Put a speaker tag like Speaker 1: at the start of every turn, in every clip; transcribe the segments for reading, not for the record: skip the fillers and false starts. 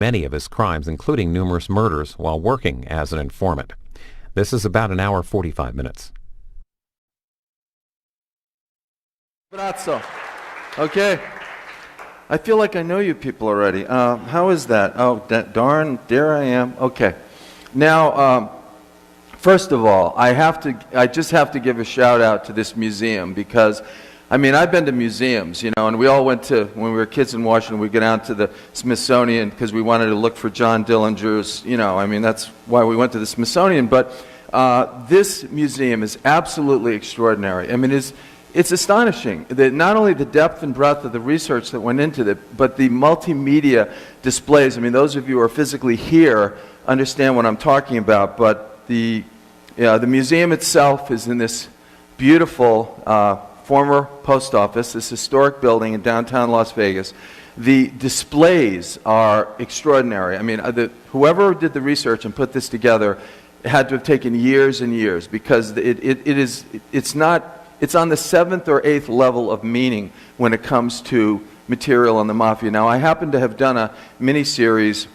Speaker 1: many of his crimes, including numerous murders, while working as an informant. This is about an hour 45 minutes.
Speaker 2: Brazzo. Okay. I feel like I know you people already. How is that? Oh, darn, there I am. Okay. Now, first of all, I just have to give a shout out to this museum because, I mean, I've been to museums, you know, and we all went to, when we were kids in Washington, we'd go down to the Smithsonian because we wanted to look for John Dillinger's, you know, I mean, that's why we went to the Smithsonian. But this museum is absolutely extraordinary. I mean, it's astonishing that not only the depth and breadth of the research that went into it, but the multimedia displays. I mean, those of you who are physically here understand what I'm talking about, but the museum itself is in this beautiful former post office, this historic building in downtown Las Vegas. The displays are extraordinary. I mean, whoever did the research and put this together had to have taken years and years because it's on the 7th or 8th level of meaning when it comes to material on the Mafia. Now, I happen to have done a mini-series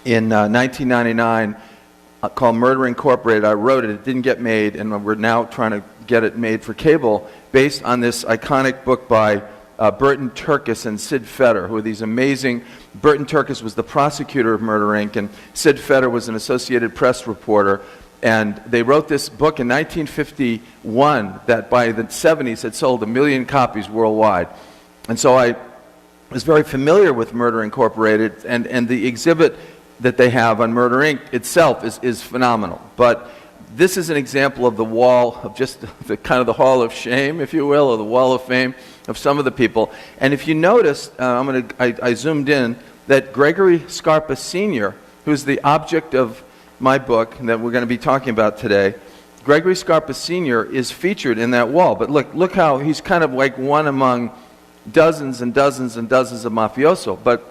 Speaker 2: in 1999 called Murder Incorporated. I wrote it. It didn't get made, and we're now trying to get it made for cable based on this iconic book by Burton Turkis and Sid Fetter, who are these amazing. Burton Turkis was the prosecutor of Murder, Inc., and Sid Fetter was an Associated Press reporter. And they wrote this book in 1951 that by the 70s had sold 1 million copies worldwide. And so I was very familiar with Murder Incorporated, and the exhibit that they have on Murder, Inc. itself is phenomenal. But this is an example of the wall of just the kind of the Hall of Shame, if you will, or the Wall of Fame of some of the people. And if you notice, I zoomed in, that Gregory Scarpa Sr., who's the object of my book that we're going to be talking about today, Gregory Scarpa Sr. is featured in that wall. But look how he's kind of like one among dozens and dozens and dozens of mafioso. But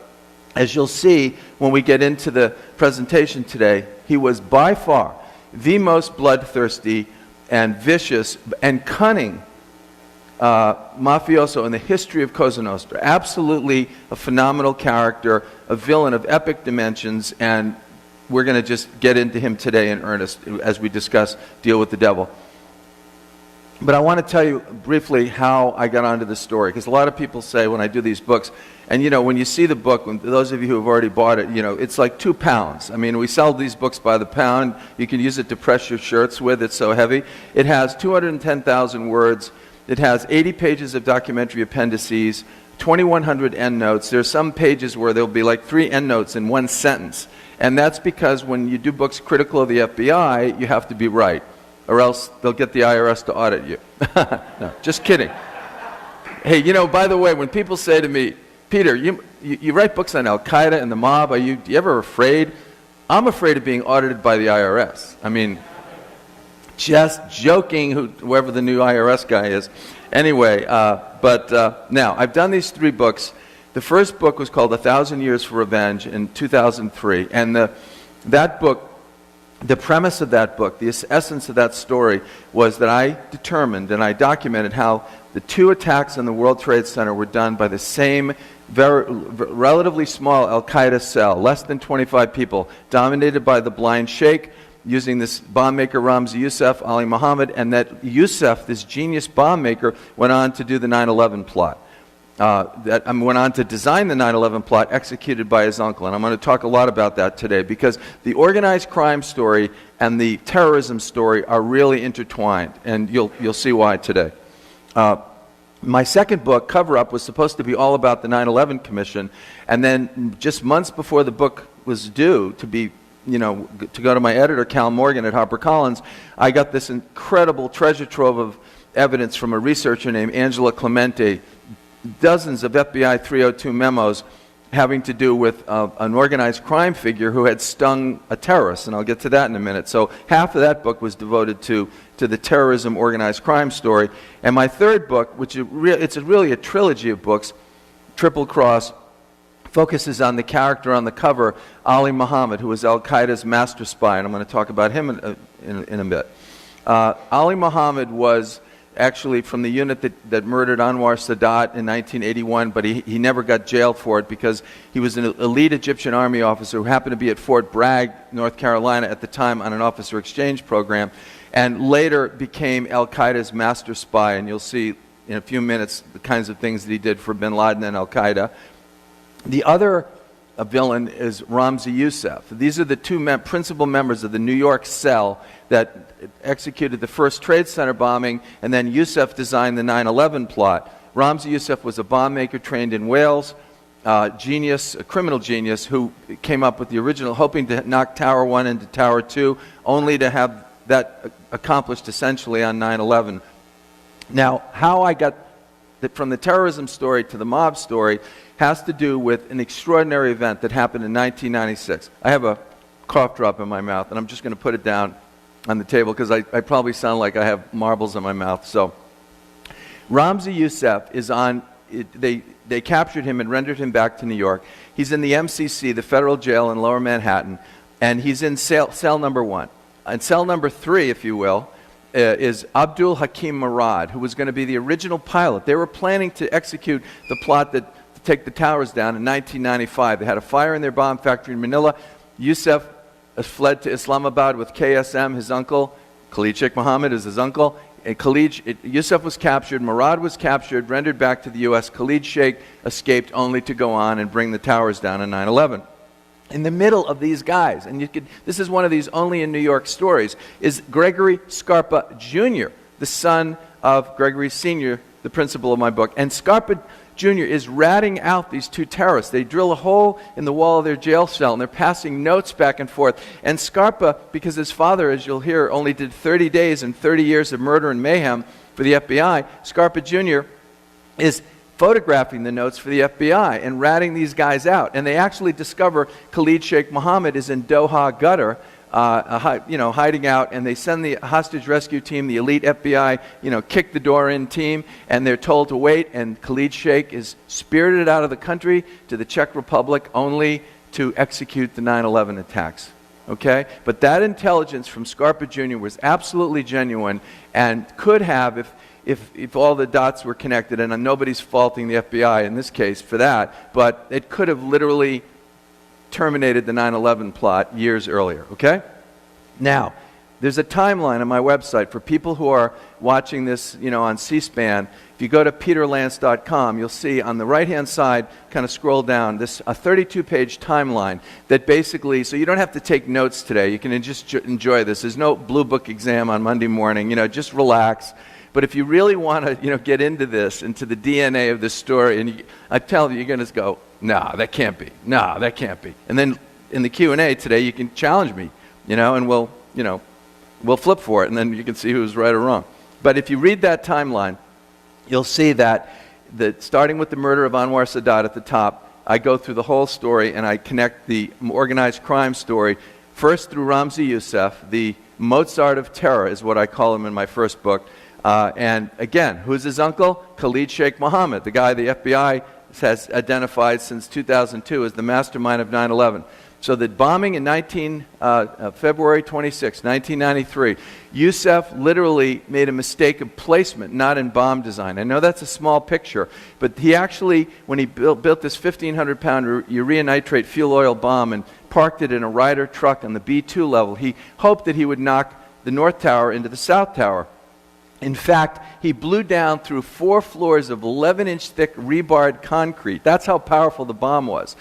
Speaker 2: as you'll see when we get into the presentation today, he was by far the most bloodthirsty and vicious and cunning mafioso in the history of Cosa Nostra. Absolutely a phenomenal character, a villain of epic dimensions, and we're going to just get into him today in earnest as we discuss Deal with the Devil. But I want to tell you briefly how I got onto this story, because a lot of people say when I do these books, and you know, when you see the book, those of you who have already bought it, you know, it's like 2 pounds. I mean, we sell these books by the pound. You can use it to press your shirts with. It's so heavy. It has 210,000 words. It has 80 pages of documentary appendices, 2,100 endnotes. There's some pages where there'll be like 3 endnotes in 1 sentence. And that's because when you do books critical of the FBI, you have to be right, or else they'll get the IRS to audit you. No, just kidding. Hey, you know, by the way, when people say to me, Peter, you write books on Al-Qaeda and the mob, are you ever afraid? I'm afraid of being audited by the IRS. I mean, just joking, whoever the new IRS guy is. Anyway, now, I've done these 3 books. The first book was called 1,000 Years for Revenge in 2003, and that book, the premise of that book, the essence of that story was that I determined and I documented how the 2 attacks on the World Trade Center were done by the same relatively small Al-Qaeda cell, less than 25 people, dominated by the blind sheikh, using this bomb maker Ramzi Youssef, Ali Muhammad, and that Youssef, this genius bomb maker, went on to do the 9/11 plot. Went on to design the 9/11 plot executed by his uncle. And I'm going to talk a lot about that today because the organized crime story and the terrorism story are really intertwined, and you'll see why today. My second book, Cover Up, was supposed to be all about the 9/11 Commission, and then just months before the book was due to be, you know, to go to my editor, Cal Morgan at HarperCollins, I got this incredible treasure trove of evidence from a researcher named Angela Clemente, dozens of FBI 302 memos having to do with an organized crime figure who had stung a terrorist, and I'll get to that in a minute. So half of that book was devoted to the terrorism organized crime story. And my third book, which it's really a trilogy of books, Triple Cross, focuses on the character on the cover, Ali Muhammad, who was Al-Qaeda's master spy, and I'm going to talk about him in a bit. Ali Muhammad was actually from the unit that murdered Anwar Sadat in 1981, but he never got jailed for it because he was an elite Egyptian army officer who happened to be at Fort Bragg, North Carolina at the time on an officer exchange program, and later became Al-Qaeda's master spy. And you'll see in a few minutes the kinds of things that he did for bin Laden and Al-Qaeda. The other villain is Ramzi Youssef. These are the two principal members of the New York cell that executed the first Trade Center bombing, and then Youssef designed the 9/11 plot. Ramzi Youssef was a bomb maker trained in Wales, genius, a criminal genius, who came up with the original, hoping to knock Tower 1 into Tower 2, only to have that accomplished essentially on 9/11. Now, how I got from the terrorism story to the mob story has to do with an extraordinary event that happened in 1996. I have a cough drop in my mouth, and I'm just going to put it down on the table because I probably sound like I have marbles in my mouth. So, Ramzi Youssef is on, they captured him and rendered him back to New York. He's in the MCC, the federal jail in Lower Manhattan, and he's in cell number 1. And cell number 3, if you will, is Abdul Hakim Murad, who was going to be the original pilot. They were planning to execute the plot to take the towers down in 1995. They had a fire in their bomb factory in Manila. Youssef fled to Islamabad with KSM, his uncle. Khalid Sheikh Mohammed is his uncle. And Youssef was captured, Murad was captured, rendered back to the U.S. Khalid Sheikh escaped only to go on and bring the towers down in 9/11. In the middle of these guys, and this is one of these only in New York stories, is Gregory Scarpa Jr., the son of Gregory Sr., the principal of my book. And Scarpa Jr. is ratting out these two terrorists. They drill a hole in the wall of their jail cell, and they're passing notes back and forth. And Scarpa, because his father, as you'll hear, only did 30 days and 30 years of murder and mayhem for the FBI, Scarpa Jr. is photographing the notes for the FBI and ratting these guys out. And they actually discover Khalid Sheikh Mohammed is in Doha Qatar, hiding out, and they send the hostage rescue team, the elite FBI, kick the door in team, and they're told to wait, and Khalid Sheikh is spirited out of the country to the Czech Republic only to execute the 9/11 attacks. Okay? But that intelligence from Scarpa Jr. was absolutely genuine and could have, if all the dots were connected, and nobody's faulting the FBI in this case for that, but it could have literally terminated the 9/11 plot years earlier, okay? Now, there's a timeline on my website for people who are watching this, on C-SPAN. If you go to peterlance.com, you'll see on the right-hand side, kind of scroll down, a 32-page timeline that basically, so you don't have to take notes today. You can just enjoy this. There's no blue book exam on Monday morning. Just relax. But if you really want to, get into this, into the DNA of this story, and I tell you, you're going to go, no, that can't be. No, that can't be. And then in the Q&A today, you can challenge me, and we'll flip for it, and then you can see who's right or wrong. But if you read that timeline, you'll see that starting with the murder of Anwar Sadat at the top, I go through the whole story, and I connect the organized crime story, first through Ramzi Youssef, the Mozart of terror is what I call him in my first book. And again, who's his uncle? Khalid Sheikh Mohammed, the guy the FBI has identified since 2002 as the mastermind of 9/11. So the bombing in February 26, 1993, Youssef literally made a mistake of placement, not in bomb design. I know that's a small picture, but he actually, when he built this 1,500-pound urea nitrate fuel oil bomb and parked it in a Ryder truck on the B2 level, he hoped that he would knock the North Tower into the South Tower. In fact, he blew down through 4 floors of 11-inch thick rebarred concrete. That's how powerful the bomb was.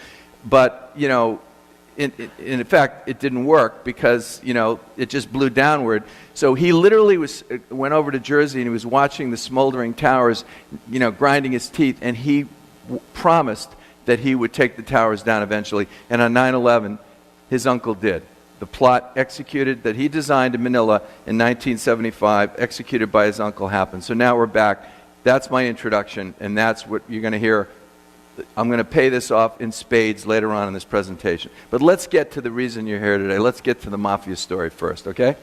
Speaker 2: But, in fact, it didn't work because, it just blew downward. So he literally went over to Jersey and he was watching the smoldering towers, grinding his teeth, and he promised that he would take the towers down eventually. And on 9/11, his uncle did. The plot executed that he designed in Manila in 1975, executed by his uncle, happened. So now we're back. That's my introduction, and that's what you're going to hear. I'm going to pay this off in spades later on in this presentation. But let's get to the reason you're here today. Let's get to the Mafia story first, okay?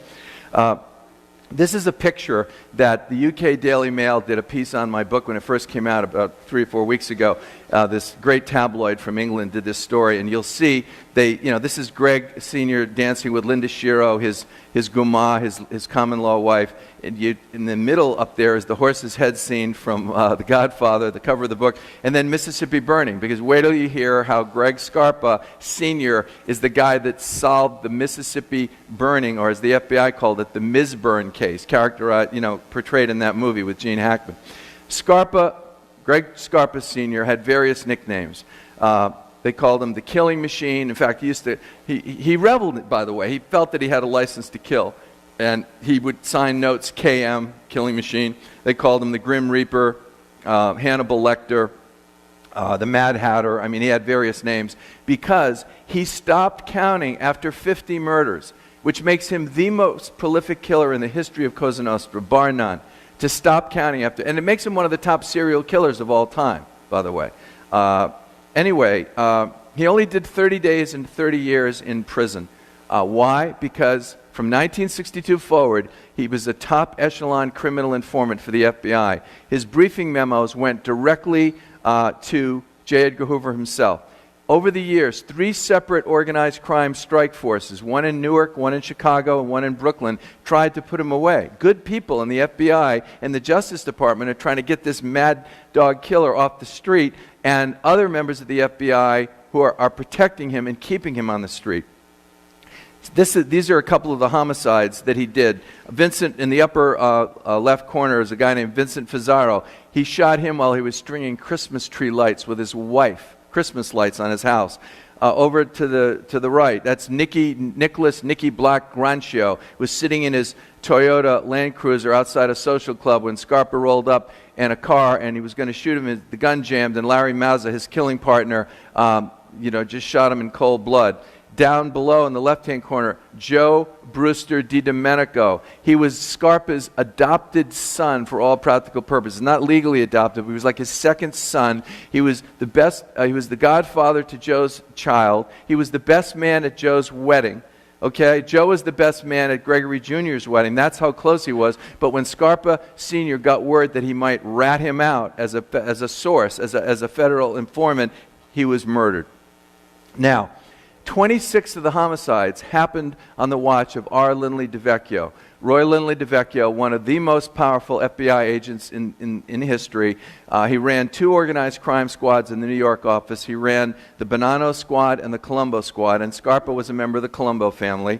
Speaker 2: This is a picture that the UK Daily Mail did a piece on my book when it first came out about 3 or 4 weeks ago. this great tabloid from England did this story, and you'll see this is Greg Sr. dancing with Linda Shiro, his guma, his common law wife. And in the middle up there is the horse's head scene from The Godfather, the cover of the book, and then Mississippi Burning, because wait till you hear how Greg Scarpa Sr. is the guy that solved the Mississippi Burning, or as the FBI called it, the Ms. Burn case, characterized, portrayed in that movie with Gene Hackman. Greg Scarpa Sr. had various nicknames. They called him the Killing Machine. In fact, he reveled, by the way. He felt that he had a license to kill. And he would sign notes, KM, Killing Machine. They called him the Grim Reaper, Hannibal Lecter, the Mad Hatter. I mean, he had various names because he stopped counting after 50 murders, which makes him the most prolific killer in the history of Cosa Nostra, bar none. To stop counting after, and it makes him one of the top serial killers of all time, by the way. Anyway, he only did 30 days and 30 years in prison. Why? Because from 1962 forward, he was a top echelon criminal informant for the FBI. His briefing memos went directly to J. Edgar Hoover himself. Over the years, 3 separate organized crime strike forces, one in Newark, one in Chicago, and one in Brooklyn, tried to put him away. Good people in the FBI and the Justice Department are trying to get this mad dog killer off the street, and other members of the FBI who are protecting him and keeping him on the street. These are a couple of the homicides that he did. Vincent, in the upper left corner, is a guy named Vincent Fazaro. He shot him while he was stringing Christmas tree lights with his wife. Christmas lights on his house. Over to the right, that's Nicholas Black Grancio, was sitting in his Toyota Land Cruiser outside a social club when Scarpa rolled up in a car and he was going to shoot him. The gun jammed, and Larry Mazza, his killing partner, just shot him in cold blood. Down below in the left-hand corner, Joe Brewster DiDomenico. He was Scarpa's adopted son for all practical purposes. Not legally adopted, but he was like his second son. He was the best. He was the godfather to Joe's child. He was the best man at Joe's wedding. Okay, Joe was the best man at Gregory Jr.'s wedding. That's how close he was. But when Scarpa Sr. got word that he might rat him out as a source, as a federal informant, he was murdered. Now, 26 of the homicides happened on the watch of R. Lindley DeVecchio. Roy Lindley DeVecchio, one of the most powerful FBI agents in history. He ran 2 organized crime squads in the New York office. He ran the Bonanno Squad and the Colombo Squad, and Scarpa was a member of the Colombo family.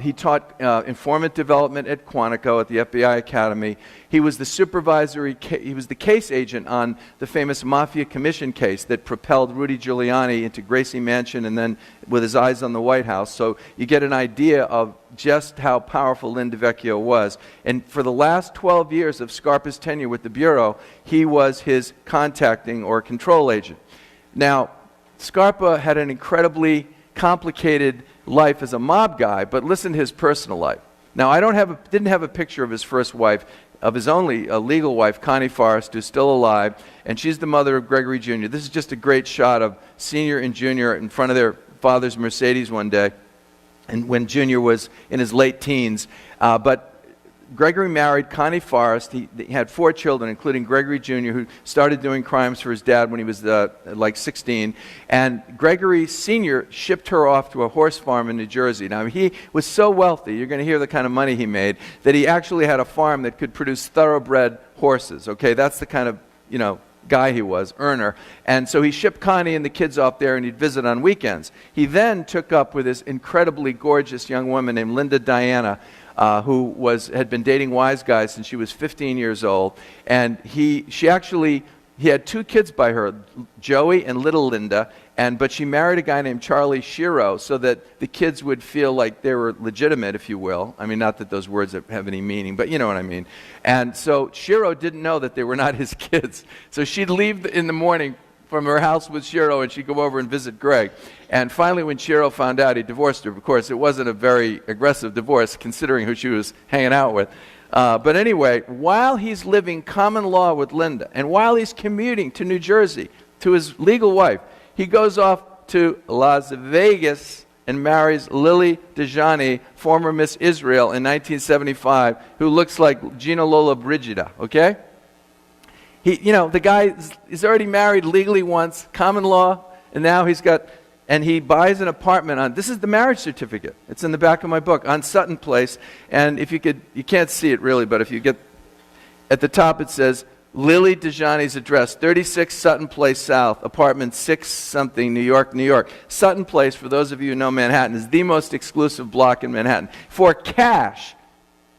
Speaker 2: He taught informant development at Quantico at the FBI Academy. He was the case agent on the famous Mafia Commission case that propelled Rudy Giuliani into Gracie Mansion and then with his eyes on the White House. So you get an idea of just how powerful Lynn DeVecchio was. And for the last 12 years of Scarpa's tenure with the Bureau, he was his contacting or control agent. Now, Scarpa had an incredibly complicated life as a mob guy, but listen to his personal life. Now, I didn't have a picture of his first wife, of his only legal wife, Connie Forrest, who's still alive, and she's the mother of Gregory Jr. This is just a great shot of Senior and Junior in front of their father's Mercedes one day, and when Junior was in his late teens. But Gregory married Connie Forrest. He had 4 children, including Gregory Jr., who started doing crimes for his dad when he was like 16. And Gregory Sr. shipped her off to a horse farm in New Jersey. Now, he was so wealthy, you're going to hear the kind of money he made, that he actually had a farm that could produce thoroughbred horses. Okay, that's the kind of, guy he was, earner. And so he shipped Connie and the kids off there, and he'd visit on weekends. He then took up with this incredibly gorgeous young woman named Linda Diana, who had been dating wise guys since she was 15 years old. And he had 2 kids by her, Joey and little Linda, but she married a guy named Charlie Shiro so that the kids would feel like they were legitimate, if you will. I mean, not that those words have any meaning, but you know what I mean. And so Shiro didn't know that they were not his kids. So she'd leave in the morning from her house with Shiro, and she'd go over and visit Greg. And finally, when Shiro found out, he divorced her. Of course, it wasn't a very aggressive divorce, considering who she was hanging out with. But anyway, while he's living common law with Linda, and while he's commuting to New Jersey to his legal wife, he goes off to Las Vegas and marries Lily Dejani, former Miss Israel in 1975, who looks like Gina Lollobrigida, okay? The guy is already married legally once, common law, and now he buys an apartment this is the marriage certificate. It's in the back of my book, on Sutton Place. And if you can't see it really, but if you get, at the top it says, Lily DeJohnny's address, 36 Sutton Place South, apartment 6 something, New York, New York. Sutton Place, for those of you who know Manhattan, is the most exclusive block in Manhattan. For cash,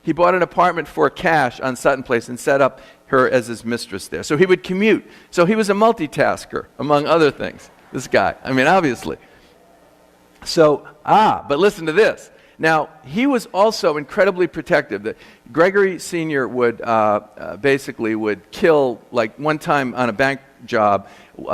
Speaker 2: he bought an apartment for cash on Sutton Place and set up her as his mistress there. So he would commute. So he was a multitasker, among other things, this guy. I mean, obviously. So, but listen to this. Now, he was also incredibly protective. Gregory Sr. would basically kill, like one time on a bank job,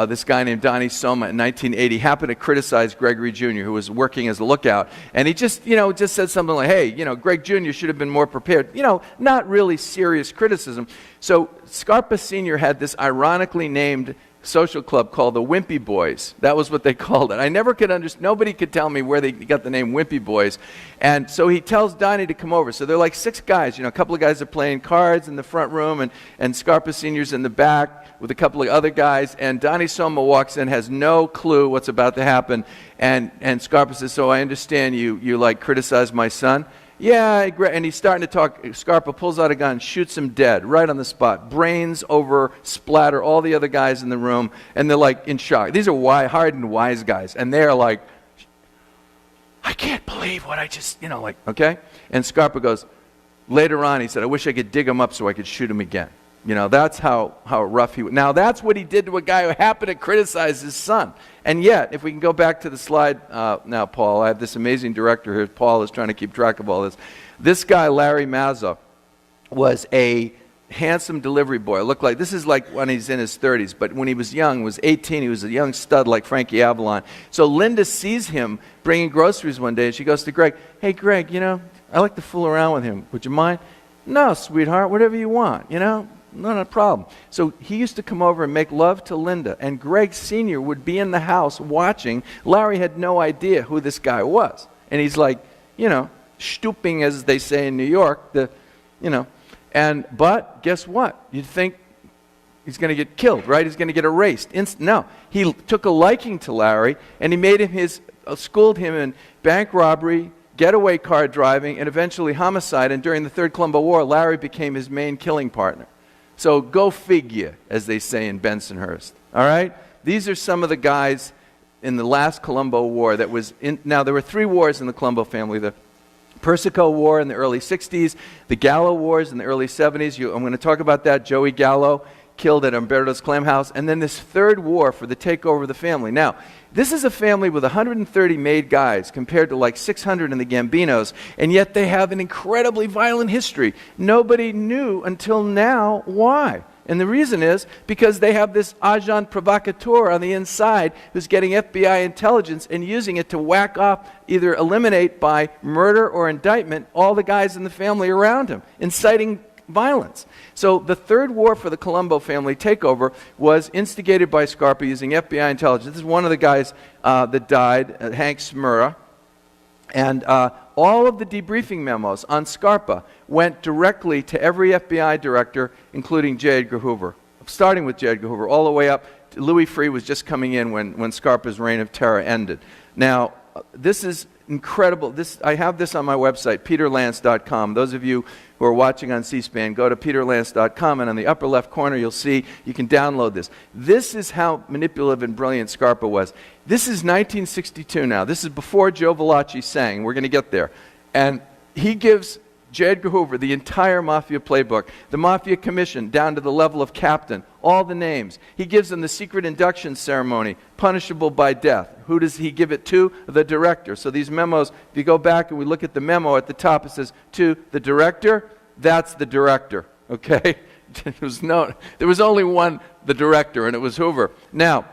Speaker 2: this guy named Donnie Soma in 1980 happened to criticize Gregory Jr., who was working as a lookout. And he just said something like, hey, Greg Jr. should have been more prepared. Not really serious criticism. So Scarpa Sr. had this ironically named social club called the Wimpy Boys. That was what they called it. I never could understand. Nobody could tell me where they got the name Wimpy Boys. And so he tells Donnie to come over. So they're like 6 guys. A couple of guys are playing cards in the front room, and Scarpa Sr.'s in the back with a couple of other guys. And Donnie Soma walks in, has no clue what's about to happen. And Scarpa says, so I understand you criticize my son? Yeah, and he's starting to talk. Scarpa pulls out a gun, shoots him dead right on the spot. Brains over, splatter all the other guys in the room, and they're like in shock. These are hardened, wise guys, and they're like, I can't believe what I just, okay? And Scarpa goes, later on, he said, I wish I could dig him up so I could shoot him again. That's how rough he was. Now, that's what he did to a guy who happened to criticize his son. And yet, if we can go back to the slide now, Paul, I have this amazing director here. Paul is trying to keep track of all this. This guy, Larry Mazza, was a handsome delivery boy. Looked like, this is like when he's in his 30s, but when he was young, was 18, he was a young stud like Frankie Avalon. So Linda sees him bringing groceries one day, and she goes to Greg, hey, Greg, I like to fool around with him. Would you mind? No, sweetheart, whatever you want, Not a problem. So he used to come over and make love to Linda, and Greg Sr. would be in the house watching. Larry had no idea who this guy was. And he's like, stooping, as they say in New York, but guess what? You'd think he's going to get killed, right? He's going to get erased. No, he took a liking to Larry, and he made him schooled him in bank robbery, getaway car driving, and eventually homicide. And during the Third Colombo War, Larry became his main killing partner. So go figure, as they say in Bensonhurst. All right? These are some of the guys in the last Colombo War that was in. Now, there were 3 wars in the Colombo family. The Persico War in the early 60s, the Gallo Wars in the early 70s. I'm going to talk about that. Joey Gallo killed at Umberto's Clam House. And then this 3rd war for the takeover of the family. Now, this is a family with 130 made guys compared to like 600 in the Gambinos, and yet they have an incredibly violent history. Nobody knew until now why. And the reason is because they have this agent provocateur on the inside who's getting FBI intelligence and using it to whack off, either eliminate by murder or indictment, all the guys in the family around him, inciting violence. So the 3rd war for the Colombo family takeover was instigated by Scarpa using FBI intelligence. This is one of the guys that died, Hank Smurra. And all of the debriefing memos on Scarpa went directly to every FBI director, including J. Edgar Hoover, starting with J. Edgar Hoover, all the way up to Louis Freeh was just coming in when Scarpa's reign of terror ended. Now, this is incredible. I have this on my website, peterlance.com. Those of you who are watching on C-SPAN, go to peterlance.com, and on the upper left corner you'll see you can download this. This is how manipulative and brilliant Scarpa was. This is 1962 now. This is before Joe Valachi sang. We're going to get there. And he gives J. Edgar Hoover the entire Mafia playbook, the Mafia Commission down to the level of captain, all the names. He gives them the secret induction ceremony, punishable by death. Who does he give it to? The director. So these memos, if you go back and we look at the memo at the top, it says, to the director, that's the director, okay? There was only one, the director, and it was Hoover. Now,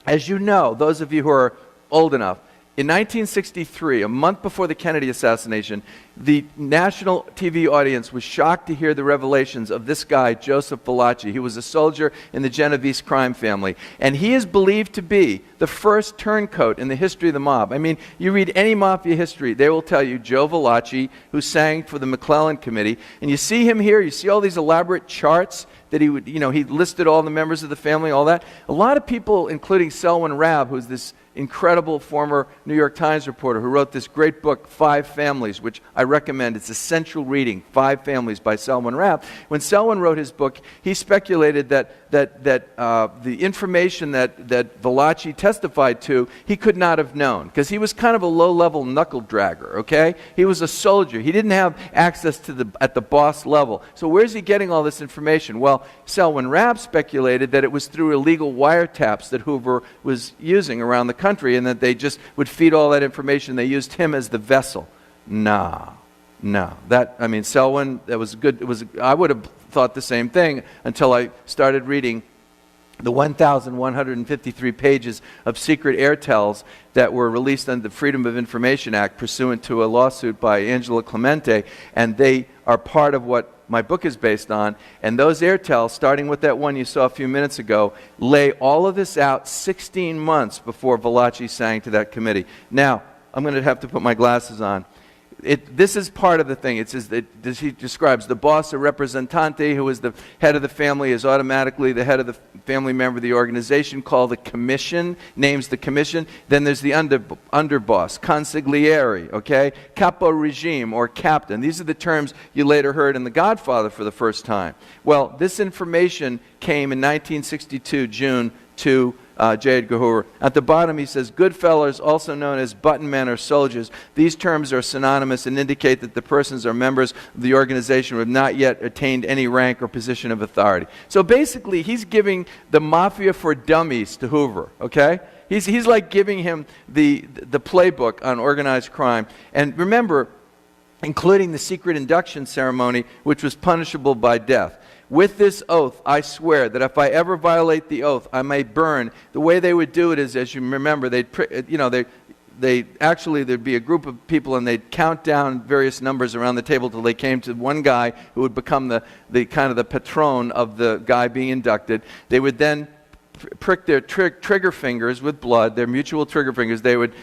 Speaker 2: as you know, those of you who are old enough, In 1963, a month before the Kennedy assassination, the national TV audience was shocked to hear the revelations of this guy, Joseph Valachi. He was a soldier in the Genovese crime family. And he is believed to be the first turncoat in the history of the mob. I mean, you read any mafia history, they will tell you Joe Valachi, who sang for the McClellan Committee. And you see him here, you see all these elaborate charts that he would, he listed all the members of the family, all that. A lot of people, including Selwyn Rabb, who's this incredible former New York Times reporter who wrote this great book, Five Families, which I recommend. It's essential reading, Five Families by Selwyn Rabb. When Selwyn wrote his book, he speculated that the information that Valachi testified to, he could not have known, because he was kind of a low-level knuckle dragger, okay? He was a soldier. He didn't have access to at the boss level. So where's he getting all this information? Well, Selwyn Rabb speculated that it was through illegal wiretaps that Hoover was using around the country, and that they just would feed all that information. They used him as the vessel. No. Selwyn, that was good. I would have thought the same thing until I started reading the 1,153 pages of secret airtels that were released under the Freedom of Information Act pursuant to a lawsuit by Angela Clemente, and they are part of what my book is based on. And those airtels, starting with that one you saw a few minutes ago, lay all of this out 16 months before Valachi sang to that committee. Now, I'm going to have to put my glasses on. This is part of the thing. It says that he describes the boss or representante, who is the head of the family, is automatically the head of the family member of the organization, called the commission, names the commission. Then there's the underboss, consigliere, okay? Capo regime, or captain. These are the terms you later heard in The Godfather for the first time. Well, this information came in 1962, June, to J. Edgar Hoover. At the bottom he says, good fellows, also known as button men or soldiers. These terms are synonymous and indicate that the persons are members of the organization who have not yet attained any rank or position of authority. So basically he's giving the mafia for dummies to Hoover, okay? He's like giving him the playbook on organized crime. And remember, including the secret induction ceremony, which was punishable by death. With this oath, I swear that if I ever violate the oath, I may burn. The way they would do it is, as you remember, there'd be a group of people, and they'd count down various numbers around the table till they came to one guy who would become the kind of the patron of the guy being inducted. They would then prick their trigger fingers with blood, their mutual trigger fingers. They would,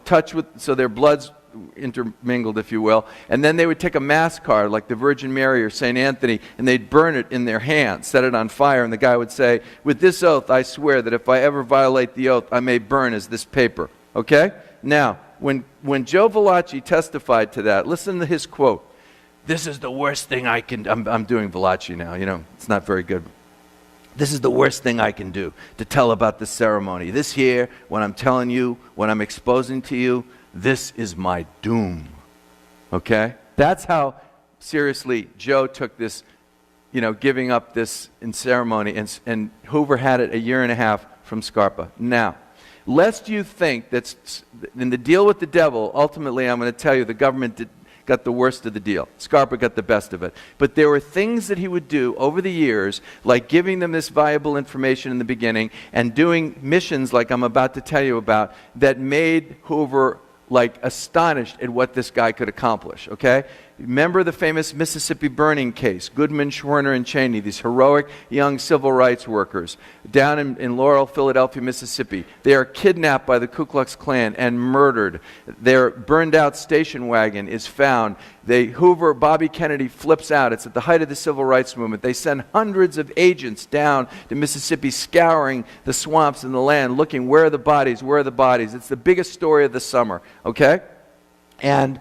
Speaker 2: touch with, so their blood's intermingled, if you will, and then they would take a mass card like the Virgin Mary or St. Anthony, and they'd burn it in their hand, set it on fire, and the guy would say, with this oath I swear that if I ever violate the oath, I may burn as this paper. Okay? Now, when Joe Valachi testified to that, listen to his quote. This is the worst thing I can... I'm doing Valachi now, it's not very good. This is the worst thing I can do, to tell about the ceremony. This here, when I'm telling you, when I'm exposing to you, this is my doom, okay? That's how seriously Joe took this, giving up this in ceremony, and Hoover had it a year and a half from Scarpa. Now, lest you think that in the deal with the devil, ultimately I'm going to tell you the government got the worst of the deal. Scarpa got the best of it. But there were things that he would do over the years, like giving them this valuable information in the beginning and doing missions like I'm about to tell you about, that made Hoover astonished at what this guy could accomplish, okay? Remember the famous Mississippi burning case, Goodman, Schwerner, and Cheney, these heroic young civil rights workers down in Laurel, Philadelphia, Mississippi. They are kidnapped by the Ku Klux Klan and murdered. Their burned out station wagon is found. Bobby Kennedy flips out. It's at the height of the civil rights movement. They send hundreds of agents down to Mississippi, scouring the swamps and the land, looking, where are the bodies, where are the bodies? It's the biggest story of the summer, okay? And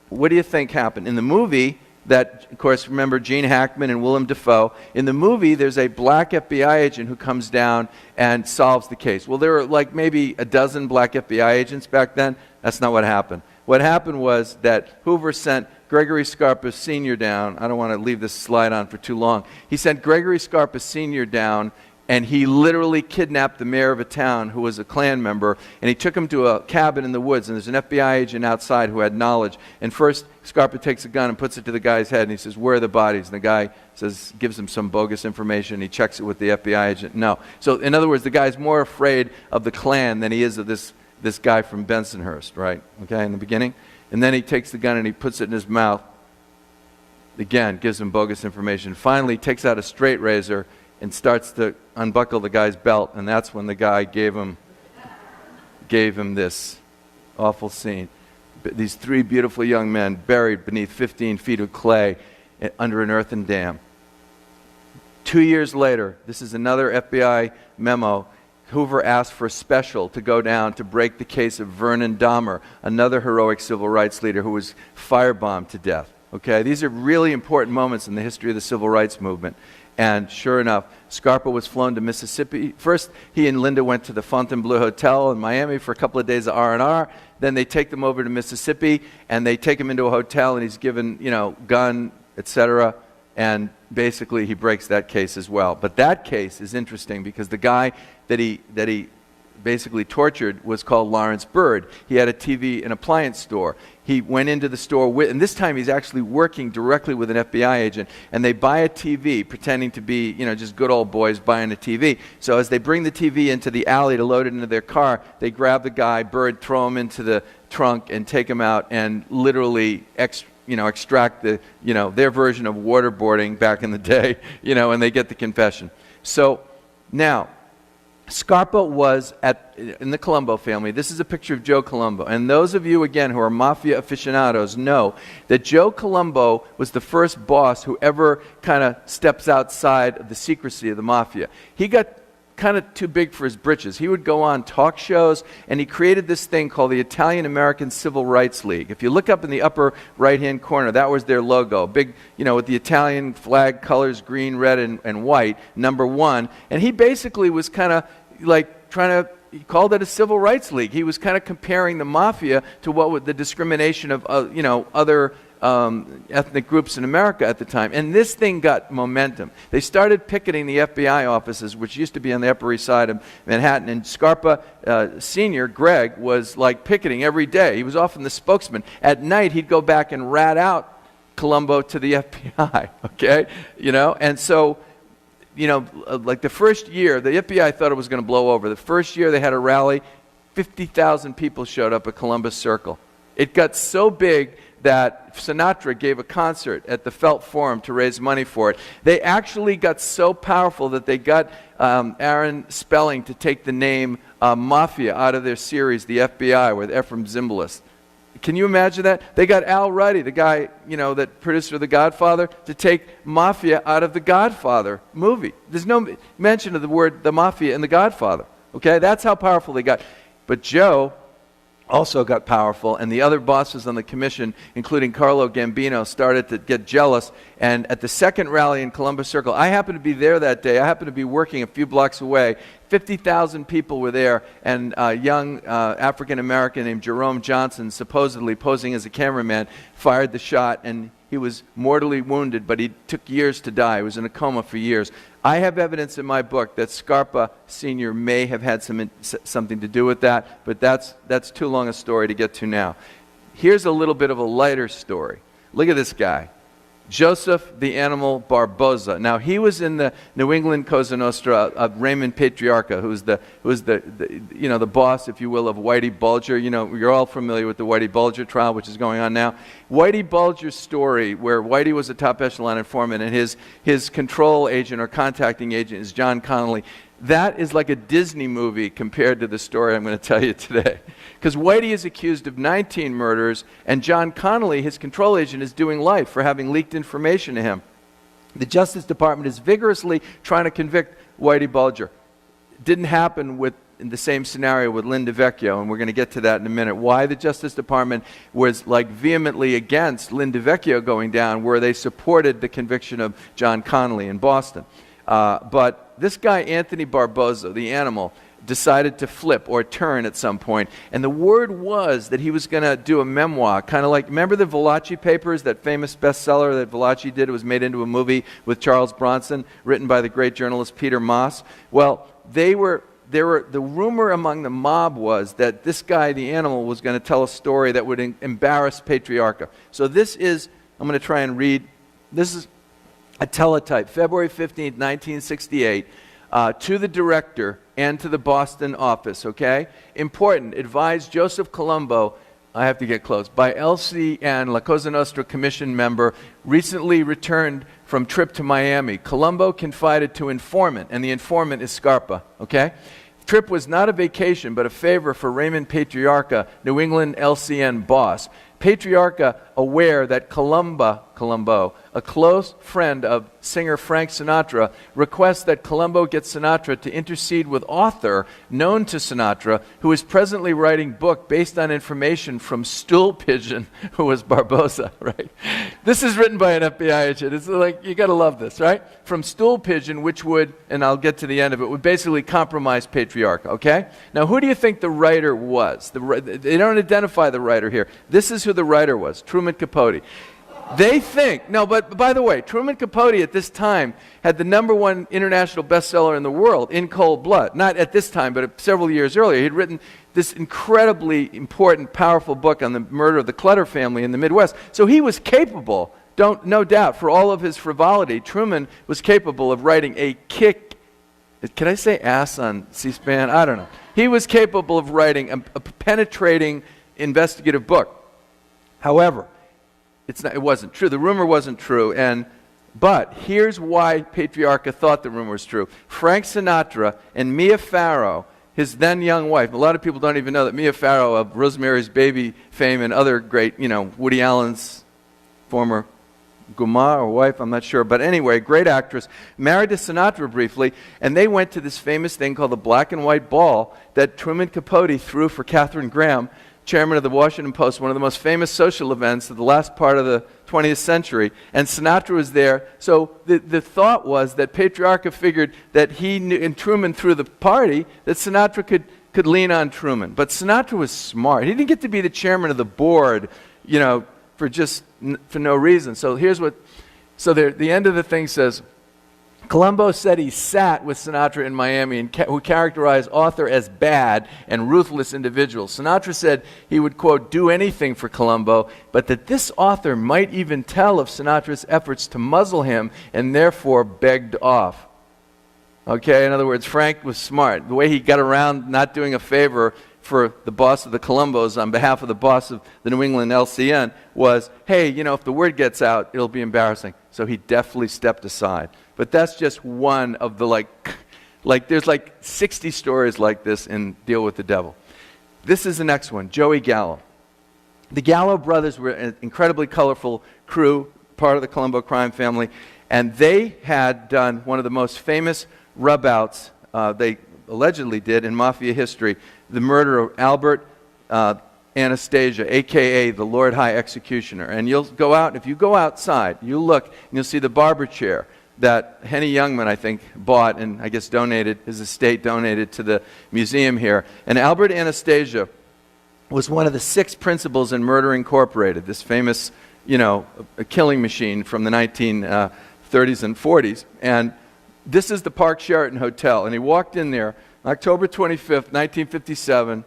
Speaker 2: what do you think happened? In the movie, that, of course, remember Gene Hackman and Willem Dafoe, in the movie there's a black FBI agent who comes down and solves the case. Well, there were maybe a dozen black FBI agents back then. That's not what happened. What happened was that Hoover sent Gregory Scarpa Sr. down. I don't want to leave this slide on for too long. He sent Gregory Scarpa Sr. down, and he literally kidnapped the mayor of a town who was a Klan member, and he took him to a cabin in the woods, and there's an FBI agent outside who had knowledge. And first, Scarpa takes a gun and puts it to the guy's head, and he says, where are the bodies? And the guy gives him some bogus information, and he checks it with the FBI agent. No. So, in other words, the guy's more afraid of the Klan than he is of this this guy from Bensonhurst, right? Okay, in the beginning. And then he takes the gun and he puts it in his mouth. Again, gives him bogus information. Finally, takes out a straight razor and starts to unbuckle the guy's belt, and that's when the guy gave him this awful scene. These three beautiful young men buried beneath 15 feet of clay under an earthen dam. 2 years later, this is another FBI memo. Hoover asked for a special to go down to break the case of Vernon Dahmer, another heroic civil rights leader who was firebombed to death. Okay, these are really important moments in the history of the civil rights movement. And sure enough, Scarpa was flown to Mississippi. First, he and Linda went to the Fontainebleau Hotel in Miami for a couple of days of R&R. Then they take them over to Mississippi, and they take him into a hotel, and he's given, gun, etc. And basically, he breaks that case as well. But that case is interesting because the guy that he basically tortured was called Lawrence Bird. He had a TV and appliance store. He went into the store and this time he's actually working directly with an FBI agent, and they buy a TV pretending to be, just good old boys buying a TV. So as they bring the TV into the alley to load it into their car, they grab the guy, Bird, throw him into the trunk and take him out and literally extract their version of waterboarding back in the day, and they get the confession. So now, Scarpa was in the Colombo family. This is a picture of Joe Colombo. And those of you, again, who are mafia aficionados know that Joe Colombo was the first boss who ever kind of steps outside of the secrecy of the mafia. He got kind of too big for his britches. He would go on talk shows, and he created this thing called the Italian American Civil Rights League. If you look up in the upper right-hand corner, that was their logo, big, with the Italian flag colors, green, red, and white, number 1. And he basically was kind of he called it a civil rights league. He was kind of comparing the mafia to what was the discrimination of, other ethnic groups in America at the time. And this thing got momentum. They started picketing the FBI offices, which used to be on the Upper East Side of Manhattan. And Scarpa Sr., Greg, was like picketing every day. He was often the spokesman. At night, he'd go back and rat out Colombo to the FBI, okay? And so, like the first year, the FBI thought it was going to blow over. The first year they had a rally, 50,000 people showed up at Columbus Circle. It got so big that Sinatra gave a concert at the Felt Forum to raise money for it. They actually got so powerful that they got Aaron Spelling to take the name Mafia out of their series, The FBI, with Ephraim Zimbalist. Can you imagine that? They got Al Ruddy, the guy, that producer of The Godfather, to take Mafia out of The Godfather movie. There's no mention of the word the Mafia in The Godfather. Okay, that's how powerful they got. But Joe also got powerful, and the other bosses on the commission, including Carlo Gambino, started to get jealous. And at the second rally in Columbus Circle, I happened to be there that day. I happened to be working a few blocks away. 50,000 people were there, and a young African-American named Jerome Johnson, supposedly posing as a cameraman, fired the shot, and he was mortally wounded, but he took years to die. He was in a coma for years. I have evidence in my book that Scarpa Sr. may have had something to do with that, but that's too long a story to get to now. Here's a little bit of a lighter story. Look at this guy, Joseph the Animal Barboza. Now, he was in the New England Cosa Nostra of Raymond Patriarca, who was the boss, if you will, of Whitey Bulger. You're all familiar with the Whitey Bulger trial, which is going on now. Whitey Bulger's story, where Whitey was a top echelon informant, and his control agent or contacting agent is John Connolly. That is like a Disney movie compared to the story I'm going to tell you today. Because Whitey is accused of 19 murders, and John Connolly, his control agent, is doing life for having leaked information to him. The Justice Department is vigorously trying to convict Whitey Bulger. It didn't happen in the same scenario with Linda Vecchio, and we're going to get to that in a minute. Why the Justice Department was vehemently against Linda Vecchio going down, where they supported the conviction of John Connolly in Boston. But this guy, Anthony Barboza, the animal, decided to flip or turn at some point. And the word was that he was going to do a memoir, kind of like, remember the Valachi Papers, that famous bestseller that Valachi did? It was made into a movie with Charles Bronson, written by the great journalist Peter Moss. Well, the rumor among the mob was that this guy, the animal, was going to tell a story that would embarrass Patriarca. So this is, I'm going to try and read, this is a teletype, February 15th, 1968. to the director and to the Boston office, okay? Important, advised Joseph Colombo, I have to get close, by LCN, La Cosa Nostra Commission member, recently returned from trip to Miami. Colombo confided to informant, and the informant is Scarpa, okay? Trip was not a vacation, but a favor for Raymond Patriarca, New England LCN boss. Patriarca, aware that Colombo, a close friend of singer Frank Sinatra, requests that Colombo get Sinatra to intercede with author known to Sinatra, who is presently writing book based on information from stool pigeon, who was Barbosa, right? This is written by an FBI agent. It's like, you gotta love this, right? From stool pigeon, which would, and I'll get to the end of it, would basically compromise Patriarca, okay? Now, who do you think the writer was? They don't identify the writer here. This is who the writer was, Truman Capote. They think, no, but by the way, Truman Capote at this time had the #1 international bestseller in the world, In Cold Blood. Not at this time, but several years earlier. He'd written this incredibly important, powerful book on the murder of the Clutter family in the Midwest. So he was capable, no doubt, for all of his frivolity, Truman was capable of writing a can I say ass on C-SPAN? I don't know. He was capable of writing a penetrating investigative book. However, it wasn't true. The rumor wasn't true. But here's why Patriarca thought the rumor was true. Frank Sinatra and Mia Farrow, his then young wife. A lot of people don't even know that Mia Farrow of Rosemary's Baby fame and other great, Woody Allen's former Guma or wife, I'm not sure. But anyway, great actress, married to Sinatra briefly, and they went to this famous thing called the Black and White Ball that Truman Capote threw for Katharine Graham, chairman of the Washington Post, one of the most famous social events of the last part of the 20th century, and Sinatra was there. So the thought was that Patriarca figured that he knew, and Truman threw the party, that Sinatra could lean on Truman. But Sinatra was smart. He didn't get to be the chairman of the board, for no reason. So the end of the thing says, Colombo said he sat with Sinatra in Miami and who characterized author as bad and ruthless individual. Sinatra said he would, quote, do anything for Colombo, but that this author might even tell of Sinatra's efforts to muzzle him and therefore begged off. Okay, in other words, Frank was smart. The way he got around not doing a favor for the boss of the Colombos on behalf of the boss of the New England LCN was, hey, if the word gets out, it'll be embarrassing. So he definitely stepped aside. But that's just one of the there's 60 stories like this in Deal with the Devil. This is the next one, Joey Gallo. The Gallo brothers were an incredibly colorful crew, part of the Colombo crime family, and they had done one of the most famous rub-outs they allegedly did in Mafia history, the murder of Albert Anastasia, a.k.a. the Lord High Executioner. And you'll go out, if you go outside, you'll look, and you'll see the barber chair that Henny Youngman, I think, bought and I guess donated, his estate donated to the museum here. And Albert Anastasia was one of the 6 principals in Murder Incorporated, this famous, a killing machine from the 1930s and 40s. And this is the Park Sheraton Hotel. And he walked in there October 25th, 1957,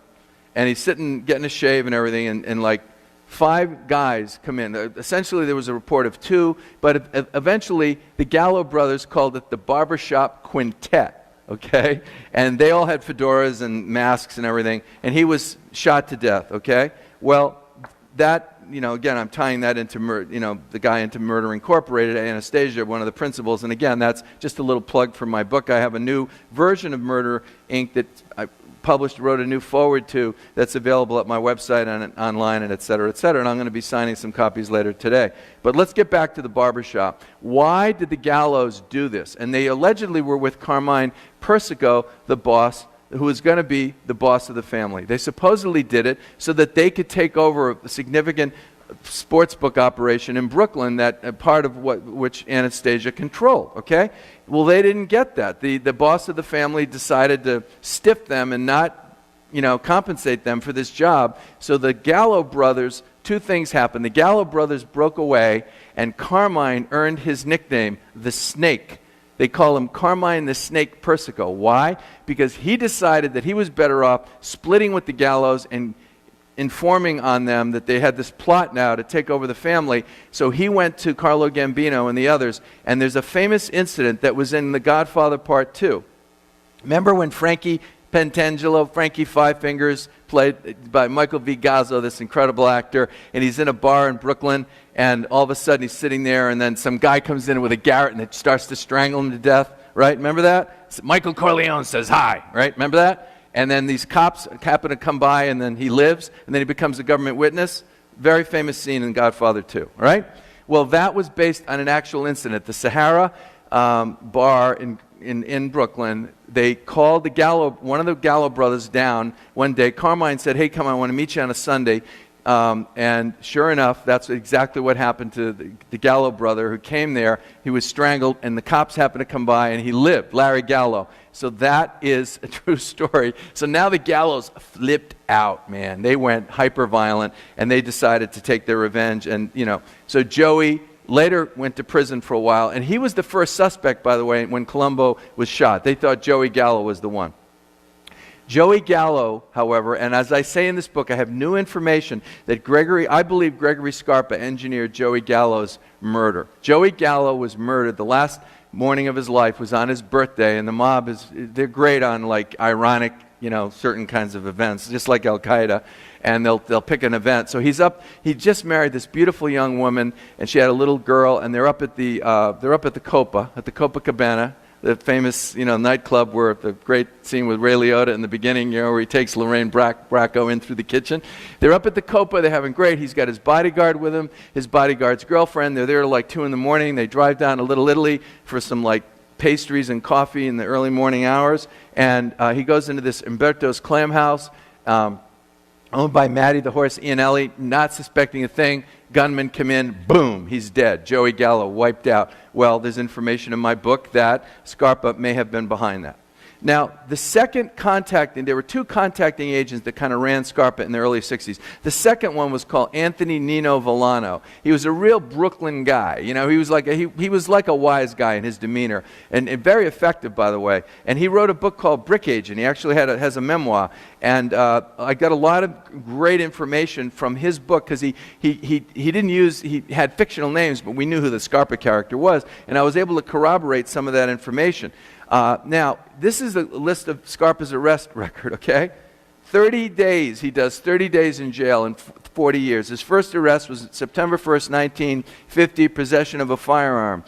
Speaker 2: and he's sitting, getting a shave and everything, and 5 guys come in. Essentially, there was a report of 2, but eventually the Gallo brothers called it the Barbershop Quintet, okay? And they all had fedoras and masks and everything, and he was shot to death, okay? Well, that, again, I'm tying that into, the guy into Murder Incorporated, Anastasia, one of the principals, and again, that's just a little plug for my book. I have a new version of Murder, Inc. that I wrote a new forward to that's available at my website and online and et cetera, and I'm going to be signing some copies later today. But let's get back to the barbershop. Why did the Gallos do this? And they allegedly were with Carmine Persico, the boss, who was going to be the boss of the family. They supposedly did it so that they could take over a significant sports book operation in Brooklyn, that part of which Anastasia controlled, okay? Well, they didn't get that. The boss of the family decided to stiff them and not, compensate them for this job. So the Gallo brothers, 2 things happened. The Gallo brothers broke away, and Carmine earned his nickname, the Snake. They call him Carmine the Snake Persico. Why? Because he decided that he was better off splitting with the Gallos and informing on them that they had this plot now to take over the family. So he went to Carlo Gambino and the others, and there's a famous incident that was in The Godfather Part 2. Remember when Frankie Pentangelo, Frankie Five Fingers, played by Michael V. Gazzo, this incredible actor, and he's in a bar in Brooklyn, and all of a sudden he's sitting there, and then some guy comes in with a garrote and it starts to strangle him to death, right? Remember that? So Michael Corleone says hi, right? Remember that? And then these cops happen to come by, and then he lives, and then he becomes a government witness. Very famous scene in Godfather 2, right? Well, that was based on an actual incident. The Sahara bar in Brooklyn, they called one of the Gallo brothers down one day. Carmine said, hey, come on, I want to meet you on a Sunday. And sure enough, that's exactly what happened to the Gallo brother who came there. He was strangled, and the cops happened to come by, and he lived, Larry Gallo. So that is a true story. So now the Gallos flipped out, man. They went hyper-violent, and they decided to take their revenge. And, so Joey later went to prison for a while, and he was the first suspect, by the way, when Colombo was shot. They thought Joey Gallo was the one. Joey Gallo, however, and as I say in this book, I have new information that I believe Gregory Scarpa engineered Joey Gallo's murder. Joey Gallo was murdered. The last morning of his life was on his birthday, and the mob they're great on like ironic, certain kinds of events, just like Al-Qaeda, and they'll pick an event. So he just married this beautiful young woman, and she had a little girl, and they're up at the Copacabana, the famous, nightclub where the great scene with Ray Liotta in the beginning, where he takes Lorraine Bracco in through the kitchen. They're up at the Copa, they're having great. He's got his bodyguard with him, his bodyguard's girlfriend. They're there till like 2 in the morning. They drive down to Little Italy for some like pastries and coffee in the early morning hours. And he goes into this Umberto's Clam House, owned by Matty the horse, Ianelli, not suspecting a thing. Gunmen come in, boom, he's dead. Joey Gallo wiped out. Well, there's information in my book that Scarpa may have been behind that. Now, the second there were 2 contacting agents that kind of ran Scarpa in the early 60s. The second one was called Anthony Nino Villano. He was a real Brooklyn guy. He was like a wise guy in his demeanor, and very effective, by the way. And he wrote a book called Brick Agent. He actually has a memoir. And I got a lot of great information from his book because he had fictional names, but we knew who the Scarpa character was, and I was able to corroborate some of that information. Now, this is a list of Scarpa's arrest record, okay? 30 days, he does 30 days in jail in 40 years. His first arrest was September 1st, 1950, possession of a firearm,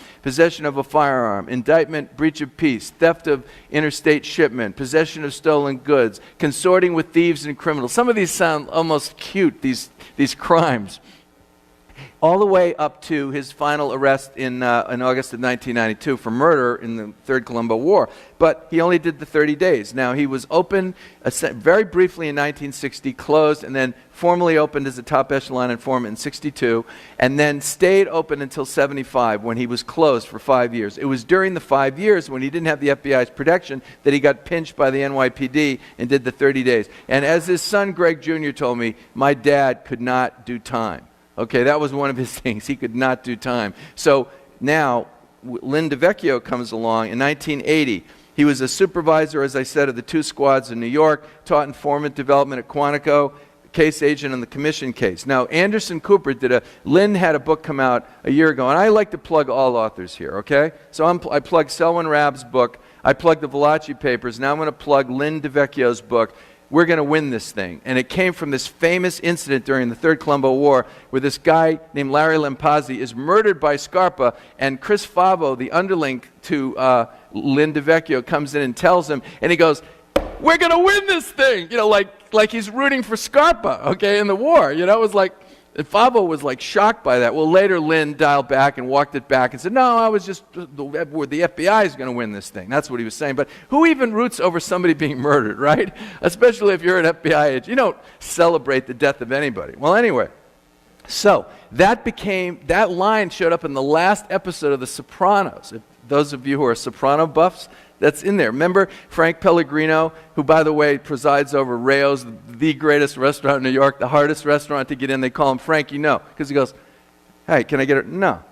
Speaker 2: indictment, breach of peace, theft of interstate shipment, possession of stolen goods, consorting with thieves and criminals. Some of these sound almost cute, these crimes. All the way up to his final arrest in August of 1992 for murder in the Third Colombo War. But he only did the 30 days. Now, he was open very briefly in 1960, closed, and then formally opened as a top echelon informant in 62, and then stayed open until 75 when he was closed for 5 years. It was during the 5 years when he didn't have the FBI's protection that he got pinched by the NYPD and did the 30 days. And as his son Greg Jr. told me, my dad could not do time. Okay, that was one of his things. He could not do time. So now, Lynn DeVecchio comes along in 1980. He was a supervisor, as I said, of the 2 squads in New York, taught informant development at Quantico, case agent on the commission case. Now, Anderson Cooper Lynn had a book come out a year ago, and I like to plug all authors here, okay? So I plug Selwyn Rabb's book. I plug the Valachi papers. Now I'm going to plug Lynn DeVecchio's book. We're going to win this thing. And it came from this famous incident during the Third Colombo War where this guy named Larry Lampazzi is murdered by Scarpa, and Chris Favo, the underling to Lynn DeVecchio, comes in and tells him, and he goes, we're going to win this thing! Like he's rooting for Scarpa, okay, in the war. It was like, and Favo was like shocked by that. Well, later Lynn dialed back and walked it back and said, no, I was just, the FBI is going to win this thing. That's what he was saying. But who even roots over somebody being murdered, right? Especially if you're an FBI agent. You don't celebrate the death of anybody. Well, anyway, so that line showed up in the last episode of The Sopranos. If those of you who are Soprano buffs, that's in there. Remember Frank Pellegrino, who, by the way, presides over Rayo's, the greatest restaurant in New York, the hardest restaurant to get in. They call him Frankie No, because he goes, hey, can I get it? No.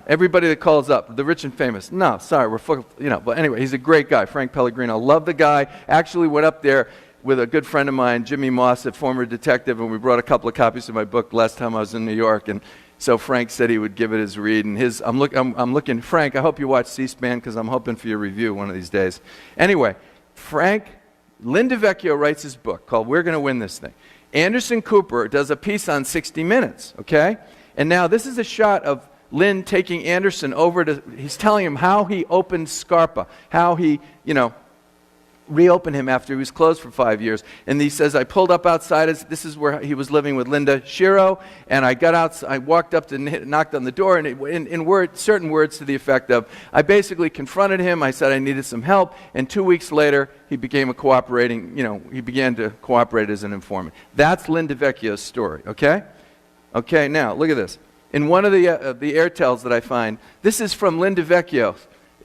Speaker 2: Everybody that calls up, the rich and famous, no, sorry, we're full, But anyway, he's a great guy, Frank Pellegrino. Love the guy. Actually went up there with a good friend of mine, Jimmy Moss, a former detective, and we brought a couple of copies of my book last time I was in New York. And so Frank said he would give it his read. And I'm looking, Frank, I hope you watch C-SPAN because I'm hoping for your review one of these days. Anyway, Lynn DeVecchio writes his book called We're Going to Win This Thing. Anderson Cooper does a piece on 60 Minutes, okay? And now this is a shot of Lynn taking Anderson over to, he's telling him how he opened Scarpa, how he, reopened him after he was closed for 5 years. And he says, I pulled up outside, this is where he was living with Linda Shiro, and I got out, I walked up to knocked on the door, and certain words to the effect of, I basically confronted him, I said I needed some help, and 2 weeks later, he became he began to cooperate as an informant. That's Lynn DeVecchio's story, okay? Okay, now, look at this. In one of the airtels that I find, this is from Lynn DeVecchio,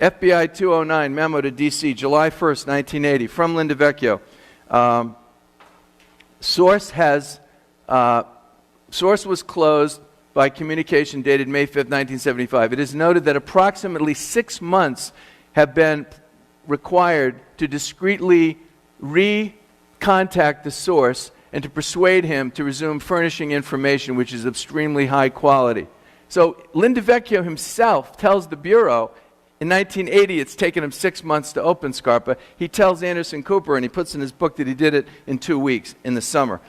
Speaker 2: FBI 209 memo to D.C., July 1st, 1980, from Lynn DeVecchio. Source was closed by communication dated May 5th, 1975. It is noted that approximately 6 months have been required to discreetly re-contact the source and to persuade him to resume furnishing information which is of extremely high quality. So Lynn DeVecchio himself tells the Bureau, in 1980, it's taken him 6 months to open Scarpa. He tells Anderson Cooper, and he puts in his book that he did it in 2 weeks in the summer.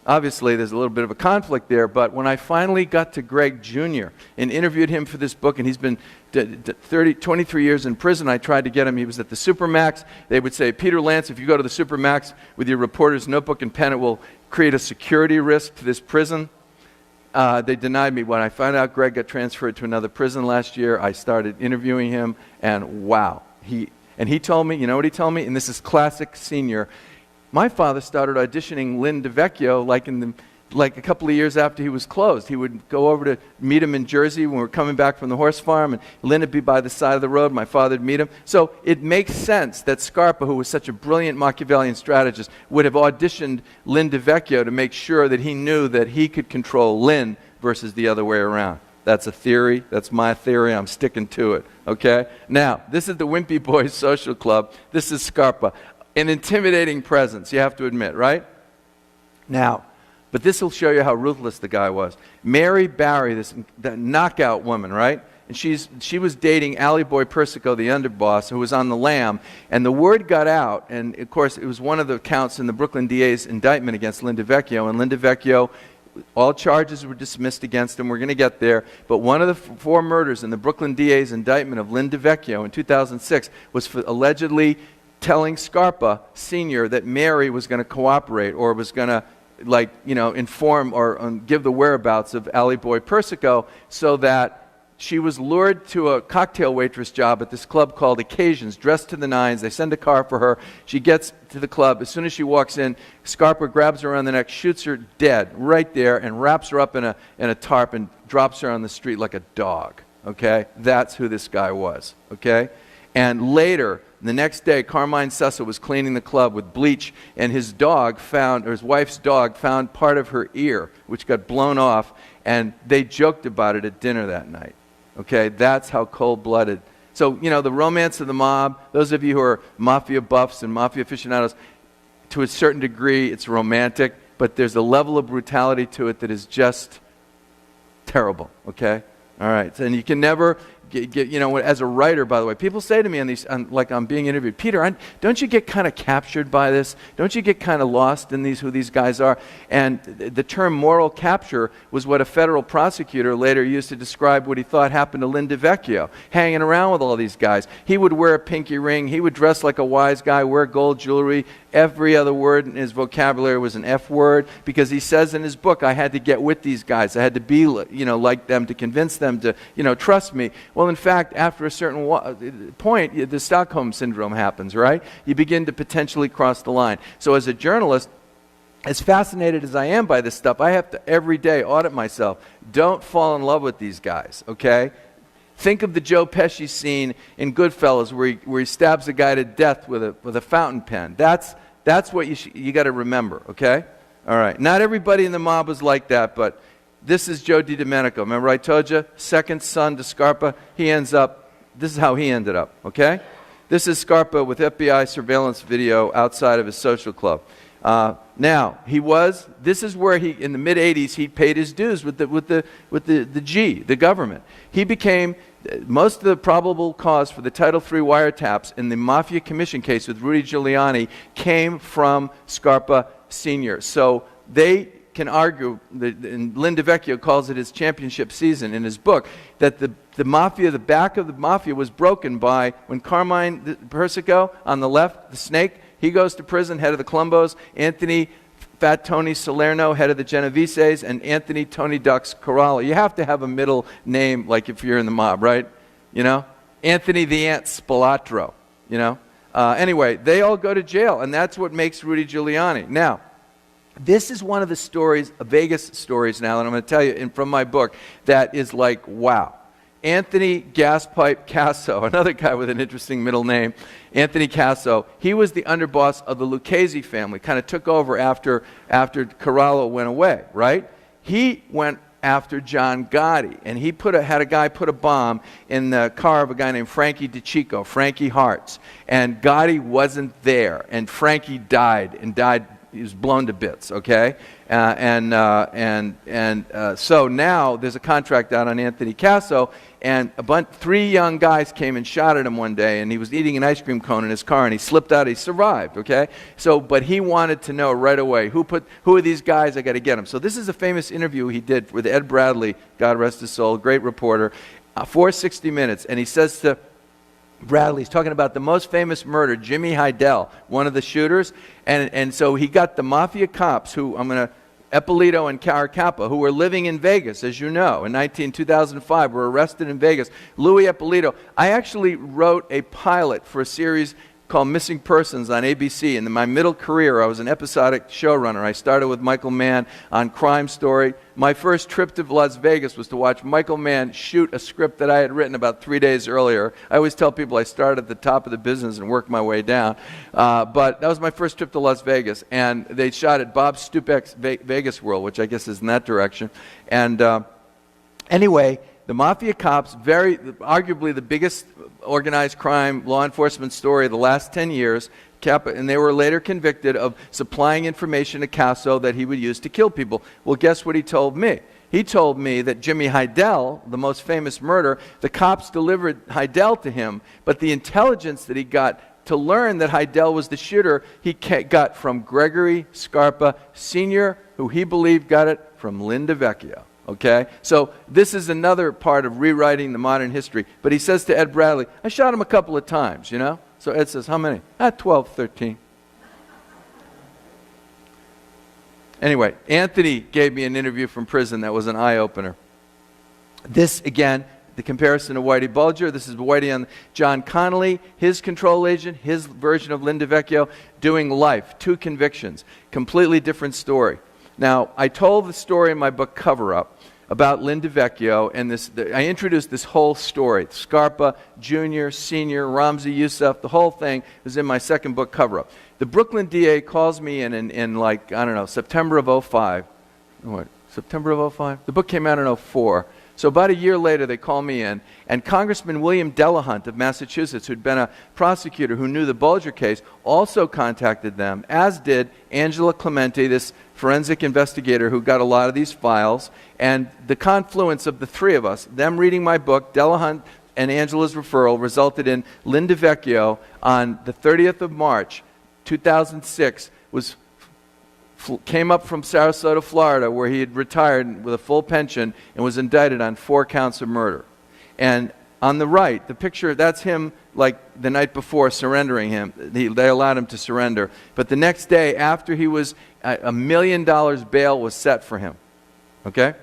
Speaker 2: Obviously, there's a little bit of a conflict there, but when I finally got to Greg Jr. and interviewed him for this book, and he's been 23 years in prison, I tried to get him. He was at the Supermax. They would say, Peter Lance, if you go to the Supermax with your reporter's notebook and pen, it will create a security risk to this prison. They denied me. When I found out Greg got transferred to another prison last year, I started interviewing him, and wow. He told me, you know what he told me? And this is classic senior. My father started auditioning Lynn DeVecchio like a couple of years after he was closed. He would go over to meet him in Jersey when we were coming back from the horse farm, and Lynn would be by the side of the road. My father would meet him. So it makes sense that Scarpa, who was such a brilliant Machiavellian strategist, would have auditioned Lynn DeVecchio to make sure that he knew that he could control Lynn versus the other way around. That's a theory. That's my theory. I'm sticking to it. Okay? Now, this is the Wimpy Boys Social Club. This is Scarpa. An intimidating presence, you have to admit, right? Now, but this will show you how ruthless the guy was. Mary Barry, that knockout woman, right? And she was dating Allie Boy Persico, the underboss, who was on the lam. And the word got out, and of course, it was one of the counts in the Brooklyn DA's indictment against Lynn DeVecchio. And Lynn DeVecchio, all charges were dismissed against him. We're going to get there. But one of the 4 murders in the Brooklyn DA's indictment of Lynn DeVecchio in 2006 was for allegedly telling Scarpa Sr. that Mary was going to cooperate or was going to inform or give the whereabouts of Allie Boy Persico, so that she was lured to a cocktail waitress job at this club called Occasions, dressed to the nines. They send a car for her. She gets to the club. As soon as she walks in, Scarpa grabs her around the neck, shoots her dead right there, and wraps her up in a tarp and drops her on the street like a dog. Okay? That's who this guy was. Okay? And later, the next day, Carmine Sessa was cleaning the club with bleach, and his wife's dog found part of her ear, which got blown off, and they joked about it at dinner that night. Okay, that's how cold-blooded. So, the romance of the mob, those of you who are mafia buffs and mafia aficionados, to a certain degree, it's romantic, but there's a level of brutality to it that is just terrible, okay? All right, and you can never as a writer, by the way, people say to me like I'm being interviewed, Peter, don't you get kind of captured by this? Don't you get kind of lost in who these guys are? And the term moral capture was what a federal prosecutor later used to describe what he thought happened to Lynn DeVecchio, hanging around with all these guys. He would wear a pinky ring. He would dress like a wise guy, wear gold jewelry. Every other word in his vocabulary was an F word, because he says in his book, I had to get with these guys. I had to be, like them to convince them to, trust me. Well, in fact, after a certain point, the Stockholm Syndrome happens, right? You begin to potentially cross the line. So as a journalist, as fascinated as I am by this stuff, I have to every day audit myself. Don't fall in love with these guys, okay? Think of the Joe Pesci scene in Goodfellas where he stabs a guy to death with a fountain pen. That's what you got to remember, okay? All right. Not everybody in the mob was like that, but this is Joe DiDomenico. Remember I told you? Second son to Scarpa. This is how he ended up, okay? This is Scarpa with FBI surveillance video outside of his social club. Now, this is where in the mid-'80s, he paid his dues with the government. He became, most of the probable cause for the Title III wiretaps in the Mafia Commission case with Rudy Giuliani came from Scarpa Sr. So they can argue, and Linda Vecchio calls it his championship season in his book, that the back of the Mafia was broken by when Carmine Persico, on the left, the snake, he goes to prison, head of the Colombos, Anthony Fat Tony Salerno, head of the Genoveses, and Anthony Tony Ducks Corralo. You have to have a middle name, like if you're in the mob, right? You know? Anthony the Ant Spilatro, you know? Anyway, they all go to jail, and that's what makes Rudy Giuliani. Now, this is one of the stories, Vegas stories now, and I'm going to tell you from my book, that is like, wow. Anthony Gaspipe Casso, another guy with an interesting middle name, Anthony Casso, he was the underboss of the Lucchese family, kind of took over after Corralo went away, right? He went after John Gotti, and he had a guy put a bomb in the car of a guy named Frankie DeCicco, Frankie Hartz, and Gotti wasn't there, and Frankie died, he was blown to bits, okay? So now there's a contract out on Anthony Casso, and 3 young guys came and shot at him one day, and he was eating an ice cream cone in his car, and he slipped out. He survived, okay? But he wanted to know right away, who are these guys? I got to get them. So this is a famous interview he did with Ed Bradley, God rest his soul, great reporter, for 60 Minutes, and he says to Bradley, he's talking about the most famous murder, Jimmy Heidel, one of the shooters, and so he got the Mafia cops who, Eppolito and Caracappa, who were living in Vegas, as you know, in 2005, were arrested in Vegas. Louis Eppolito, I actually wrote a pilot for a series called Missing Persons on ABC. In my middle career, I was an episodic showrunner. I started with Michael Mann on Crime Story. My first trip to Las Vegas was to watch Michael Mann shoot a script that I had written about 3 days earlier. I always tell people I started at the top of the business and worked my way down. But that was my first trip to Las Vegas. And they shot at Bob Stupek's Vegas World, which I guess is in that direction. And anyway, the Mafia cops, arguably the biggest organized crime law enforcement story of the last 10 years, and they were later convicted of supplying information to Casso that he would use to kill people. Well, guess what he told me? He told me that Jimmy Heidel, the most famous murder, the cops delivered Heidel to him, but the intelligence that he got to learn that Heidel was the shooter, he got from Gregory Scarpa Sr., who he believed got it from Linda Vecchio. Okay? So this is another part of rewriting the modern history. But he says to Ed Bradley, I shot him a couple of times, you know? So Ed says, how many? 12, 13. Anyway, Anthony gave me an interview from prison that was an eye-opener. This, again, the comparison to Whitey Bulger. This is Whitey on John Connolly, his control agent, his version of Linda Vecchio, doing life, 2 convictions. Completely different story. Now, I told the story in my book Cover Up about Linda Vecchio, and I introduced this whole story. Scarpa, Jr., Sr., Ramzi Youssef, the whole thing was in my second book, Cover Up. The Brooklyn DA calls me in like, I don't know, September of 05. What, September of 05? The book came out in 04. So about a year later, they call me in, and Congressman William Delahunt of Massachusetts, who'd been a prosecutor who knew the Bulger case, also contacted them, as did Angela Clemente, this forensic investigator who got a lot of these files. And the confluence of the 3 of us, them reading my book, Delahunt and Angela's referral, resulted in Linda Vecchio on the 30th of March, 2006, came up from Sarasota, Florida, where he had retired with a full pension and was indicted on 4 counts of murder. And on the right, the picture, that's him like the night before surrendering him. They allowed him to surrender. But the next day, after he was, $1 million bail was set for him. Okay?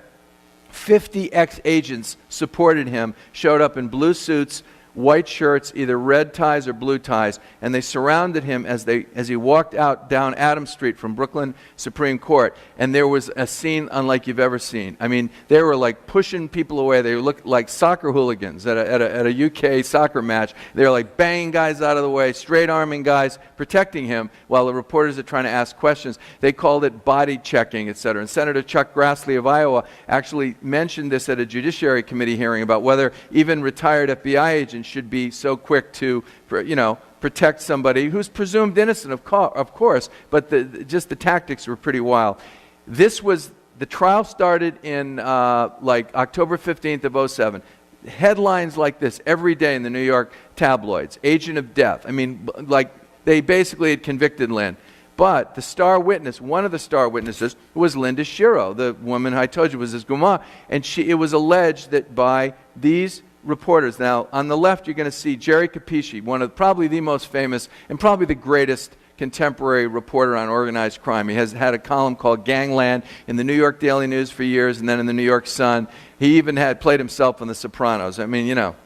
Speaker 2: 50 ex-agents supported him, showed up in blue suits, white shirts, either red ties or blue ties, and they surrounded him as he walked out down Adams Street from Brooklyn Supreme Court, and there was a scene unlike you've ever seen. I mean, they were like pushing people away. They looked like soccer hooligans at a UK soccer match. They were like banging guys out of the way, straight arming guys, protecting him while the reporters are trying to ask questions. They called it body checking, etc. And Senator Chuck Grassley of Iowa actually mentioned this at a Judiciary Committee hearing about whether even retired FBI agents should be so quick to, protect somebody who's presumed innocent, of course, but just the tactics were pretty wild. The trial started in like October 15th of 07. Headlines like this every day in the New York tabloids. Agent of death. I mean, like, they basically had convicted Lynn. But the star witness, one of the star witnesses, was Linda Shiro, the woman I told you was his grandma. And it was alleged that by these reporters. Now, on the left, you're going to see Jerry Capisci, one of probably the most famous and probably the greatest contemporary reporter on organized crime. He has had a column called Gangland in the New York Daily News for years, and then in the New York Sun. He even had played himself on The Sopranos. I mean, you know.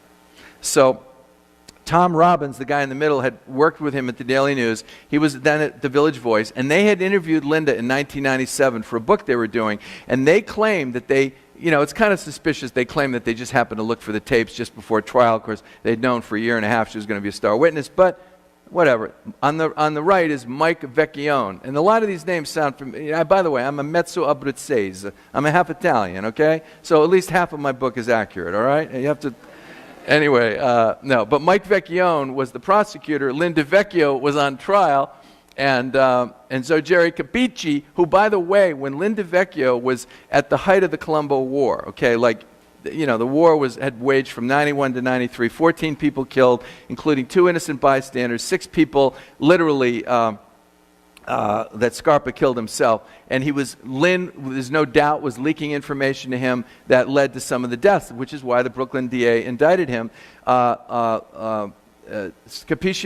Speaker 2: So Tom Robbins, the guy in the middle, had worked with him at the Daily News. He was then at the Village Voice, and they had interviewed Linda in 1997 for a book they were doing, and they claimed that they, you know, it's kind of suspicious. They claim that they just happened to look for the tapes just before trial. Of course, they'd known for a year and a half she was going to be a star witness, but whatever. On the right is Mike Vecchione, and a lot of these names sound familiar. By the way, I'm a mezzo abruzzese. I'm a half Italian, okay? So at least half of my book is accurate, all right? You have to... Anyway, no, but Mike Vecchione was the prosecutor. Linda Vecchio was on trial, and so Jerry Capisci, who, by the way, when Linda Vecchio was at the height of the Colombo War, okay, like, you know, the war had waged from 91 to 93, 14 people killed, including 2 innocent bystanders, 6 people literally that Scarpa killed himself. And Lynn, there's no doubt, was leaking information to him that led to some of the deaths, which is why the Brooklyn DA indicted him. Capisci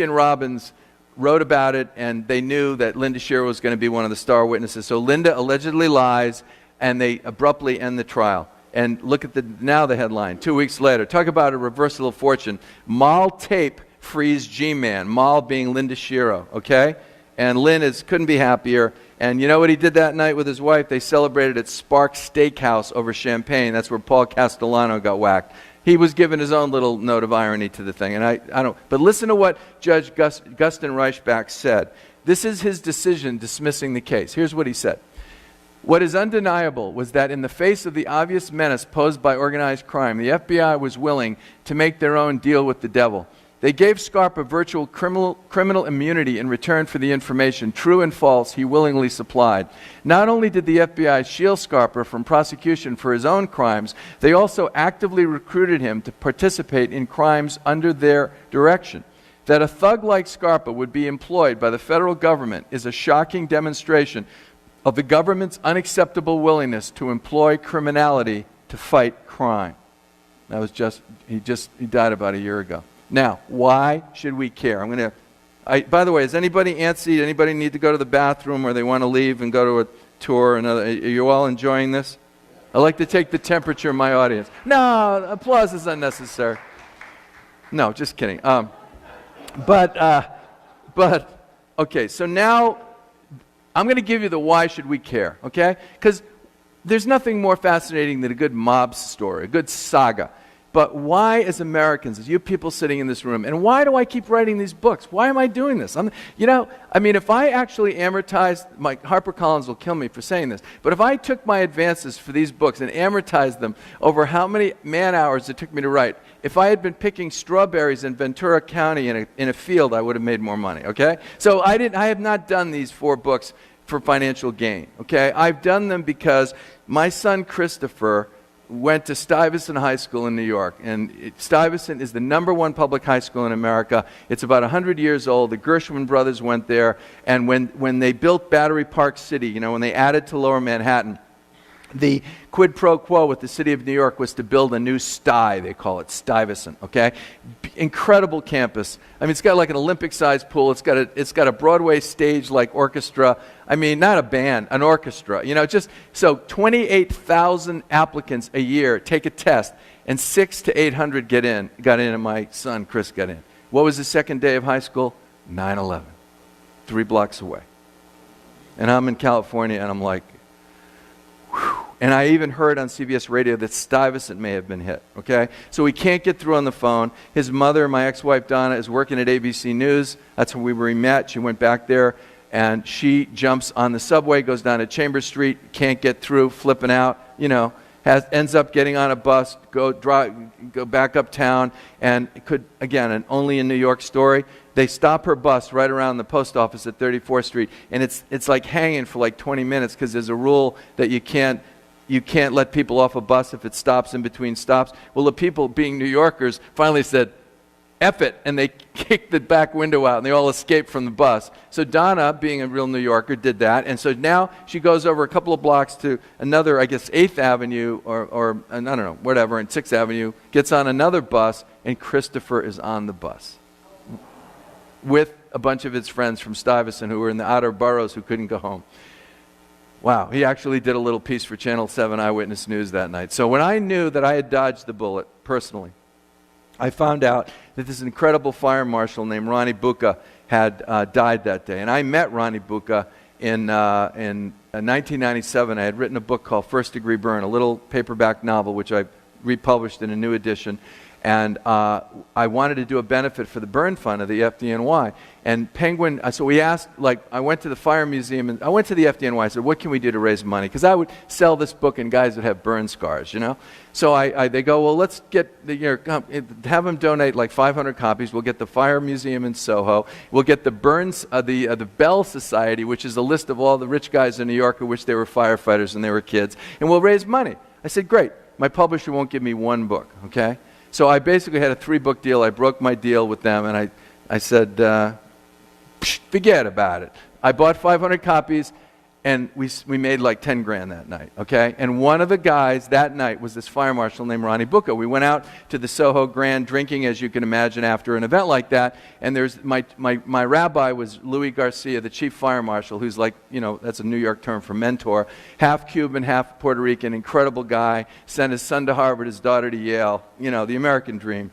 Speaker 2: and Robbins wrote about it, and they knew that Linda Shiro was going to be one of the star witnesses. So Linda allegedly lies, and they abruptly end the trial. And look at the headline, 2 weeks later. Talk about a reversal of fortune. Mall tape frees G-Man, Mall being Linda Shiro, okay? And Lynn couldn't be happier. And you know what he did that night with his wife? They celebrated at Sparks Steakhouse over champagne. That's where Paul Castellano got whacked. He was given his own little note of irony to the thing. And I don't. But listen to what Judge Gustin Reichbach said. This is his decision dismissing the case. Here's what he said. What is undeniable was that in the face of the obvious menace posed by organized crime, the FBI was willing to make their own deal with the devil. They gave Scarpa virtual criminal immunity in return for the information, true and false, he willingly supplied. Not only did the FBI shield Scarpa from prosecution for his own crimes, they also actively recruited him to participate in crimes under their direction. That a thug like Scarpa would be employed by the federal government is a shocking demonstration of the government's unacceptable willingness to employ criminality to fight crime. That was he died about a year ago. Now, why should we care? By the way, is anybody antsy? Anybody need to go to the bathroom, or they want to leave and go to a tour? Are you all enjoying this? I like to take the temperature of my audience. No, applause is unnecessary. No, just kidding. But okay, so now I'm going to give you the why should we care, okay? Because there's nothing more fascinating than a good mob story, a good saga. But why, as Americans, as you people sitting in this room, and why do I keep writing these books? Why am I doing this? If I actually amortized, HarperCollins will kill me for saying this, but if I took my advances for these books and amortized them over how many man-hours it took me to write, if I had been picking strawberries in Ventura County in a field, I would have made more money, okay? So I have not done these 4 books for financial gain, okay? I've done them because my son Christopher went to Stuyvesant High School in New York, and Stuyvesant is the #1 public high school in America. It's about 100 years old. The Gershwin brothers went there, and when they built Battery Park City, when they added to Lower Manhattan, the quid pro quo with the city of New York was to build a new sty, they call it, Stuyvesant, okay? Incredible campus. I mean, it's got like an Olympic-sized pool. It's got a Broadway stage-like orchestra. I mean, not a band, an orchestra. So 28,000 applicants a year take a test, and 600 to 800 got in, and my son Chris got in. What was the second day of high school? 9/11, 3 blocks away. And I'm in California, and I'm like, whew. And I even heard on CBS radio that Stuyvesant may have been hit, okay? So we can't get through on the phone. His mother, my ex-wife Donna, is working at ABC News. That's where we met. She went back there, and she jumps on the subway, goes down to Chambers Street, can't get through, flipping out, ends up getting on a bus, go back uptown, and only in New York story. they stop her bus right around the post office at 34th Street, and it's like hanging for like 20 minutes because there's a rule that you can't let people off a bus if it stops in between stops. Well, the people, being New Yorkers, finally said, F it, and they kicked the back window out, and they all escaped from the bus. So Donna, being a real New Yorker, did that, and so now she goes over a couple of blocks to another, I guess, 8th Avenue, or I don't know, whatever, and 6th Avenue, gets on another bus, and Christopher is on the bus with a bunch of his friends from Stuyvesant who were in the outer boroughs who couldn't go home. Wow, he actually did a little piece for Channel 7 Eyewitness News that night. So when I knew that I had dodged the bullet, personally, I found out that this incredible fire marshal named Ronnie Bucca had died that day. And I met Ronnie Bucca in 1997. I had written a book called First Degree Burn, a little paperback novel which I republished in a new edition. And I wanted to do a benefit for the burn fund of the FDNY. And Penguin, so we asked, I went to the fire museum, and I went to the FDNY. I said, what can we do to raise money? Because I would sell this book in guys that have burn scars, So they go, well, let's get, have them donate like 500 copies. We'll get the Fire Museum in Soho. We'll get the Burns, the Bell Society, which is a list of all the rich guys in New York who wish they were firefighters and they were kids. And we'll raise money. I said, great. My publisher won't give me one book, okay? So I basically had a 3-book deal. I broke my deal with them, and I said, forget about it. I bought 500 copies, and we made like 10 grand that night, okay? And one of the guys that night was this fire marshal named Ronnie Bucca. We went out to the Soho Grand drinking, as you can imagine, after an event like that, and there's my rabbi was Louis Garcia, the chief fire marshal, who's like, that's a New York term for mentor, half Cuban, half Puerto Rican, incredible guy, sent his son to Harvard, his daughter to Yale, the American dream.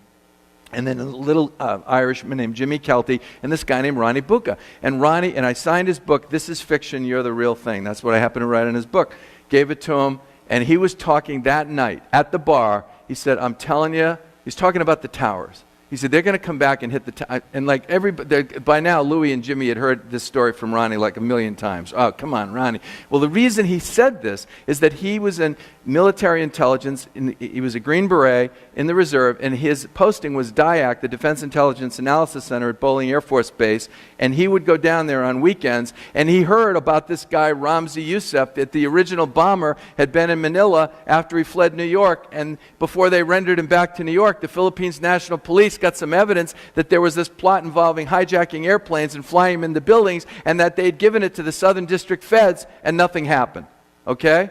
Speaker 2: And then a little Irishman named Jimmy Kelty, and this guy named Ronnie Bucca. And Ronnie, and I signed his book, This is Fiction, You're the Real Thing. That's what I happened to write in his book. Gave it to him, and he was talking that night at the bar. He said, I'm telling you, he's talking about the towers. He said, they're going to come back and hit the tower. And like everybody, by now, Louis and Jimmy had heard this story from Ronnie like a million times. Oh, come on, Ronnie. Well, the reason he said this is that he was in military intelligence. He was a Green Beret in the reserve, and his posting was DIAC, the Defense Intelligence Analysis Center at Bolling Air Force Base. And he would go down there on weekends, and he heard about this guy, Ramzi Youssef, that the original bomber had been in Manila after he fled New York. And before they rendered him back to New York, the Philippines National Police got some evidence that there was this plot involving hijacking airplanes and flying them into buildings, and that they'd given it to the Southern District Feds, and nothing happened. Okay?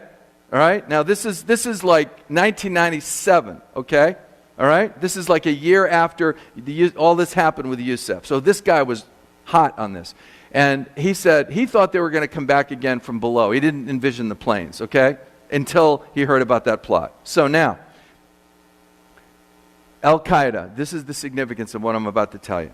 Speaker 2: All right? Now, this is like 1997. Okay? All right? This is like a year after all this happened with Youssef. So this guy was hot on this. And he said he thought they were going to come back again from below. He didn't envision the planes, okay? Until he heard about that plot. So now, Al-Qaeda, this is the significance of what I'm about to tell you.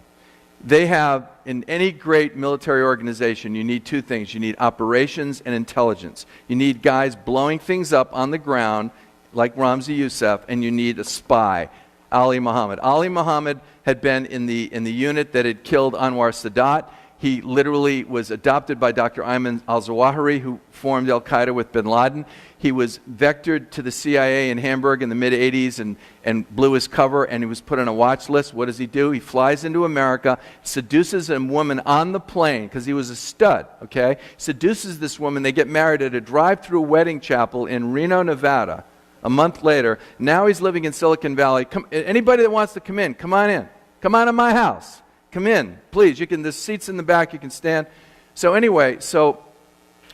Speaker 2: They have, in any great military organization, you need two things. You need operations and intelligence. You need guys blowing things up on the ground, like Ramzi Youssef, and you need a spy, Ali Muhammad. Ali Muhammad had been in the unit that had killed Anwar Sadat. He literally was adopted by Dr. Ayman al-Zawahiri, who formed al-Qaeda with bin Laden. He was vectored to the CIA in Hamburg in the mid-'80s and blew his cover, and he was put on a watch list. What does he do? He flies into America, seduces a woman on the plane, because he was a stud, okay? Seduces this woman. They get married at a drive-through wedding chapel in Reno, Nevada. A month later, now he's living in Silicon Valley. Anybody that wants to come in, come on in. Come on to my house. Come in, please. There's seats in the back, you can stand. So anyway,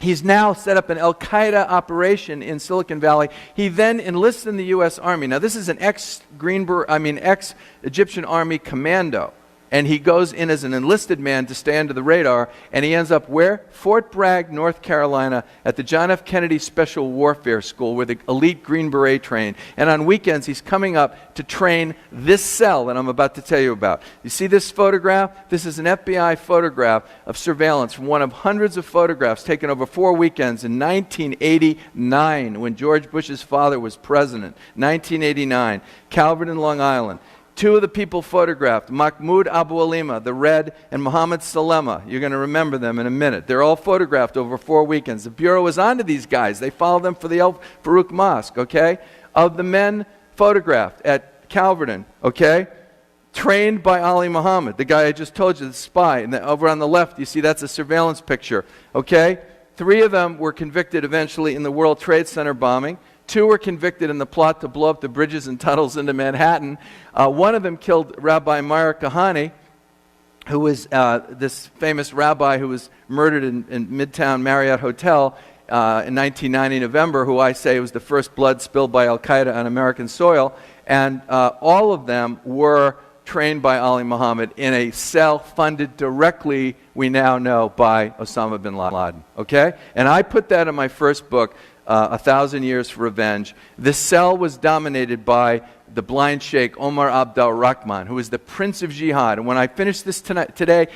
Speaker 2: he's now set up an Al-Qaeda operation in Silicon Valley. He then enlists in the U.S. Army. Now, this is an ex-Egyptian Army commando. And he goes in as an enlisted man to stay under the radar, and he ends up where? Fort Bragg, North Carolina, at the John F. Kennedy Special Warfare School, where the elite Green Beret train. And on weekends, he's coming up to train this cell that I'm about to tell you about. You see this photograph? This is an FBI photograph of surveillance from one of hundreds of photographs taken over 4 weekends in 1989, when George Bush's father was president. 1989, Calverton, Long Island. Two of the people photographed, Mahmoud Abu Alima, the Red, and Mohammed Salema. You're going to remember them in a minute. They're all photographed over 4 weekends. The Bureau was onto these guys. They followed them for the El Farouk Mosque, okay? Of the men photographed at Calverton, okay? trained by Ali Muhammad, the guy I just told you, the spy. And over on the left, you see that's a surveillance picture, okay? 3 of them were convicted eventually in the World Trade Center bombing. 2 were convicted in the plot to blow up the bridges and tunnels into Manhattan. 1 of them killed Rabbi Meir Kahane, who was this famous rabbi who was murdered in Midtown Marriott Hotel in 1990 November, who I say was the first blood spilled by Al-Qaeda on American soil. And all of them were trained by Ali Muhammad in a cell funded directly, we now know, by Osama bin Laden. Okay? And I put that in my first book, 1,000 Years for Revenge. This cell was dominated by the blind sheikh Omar Abdul Rahman, who is the Prince of Jihad. And when I finish this today,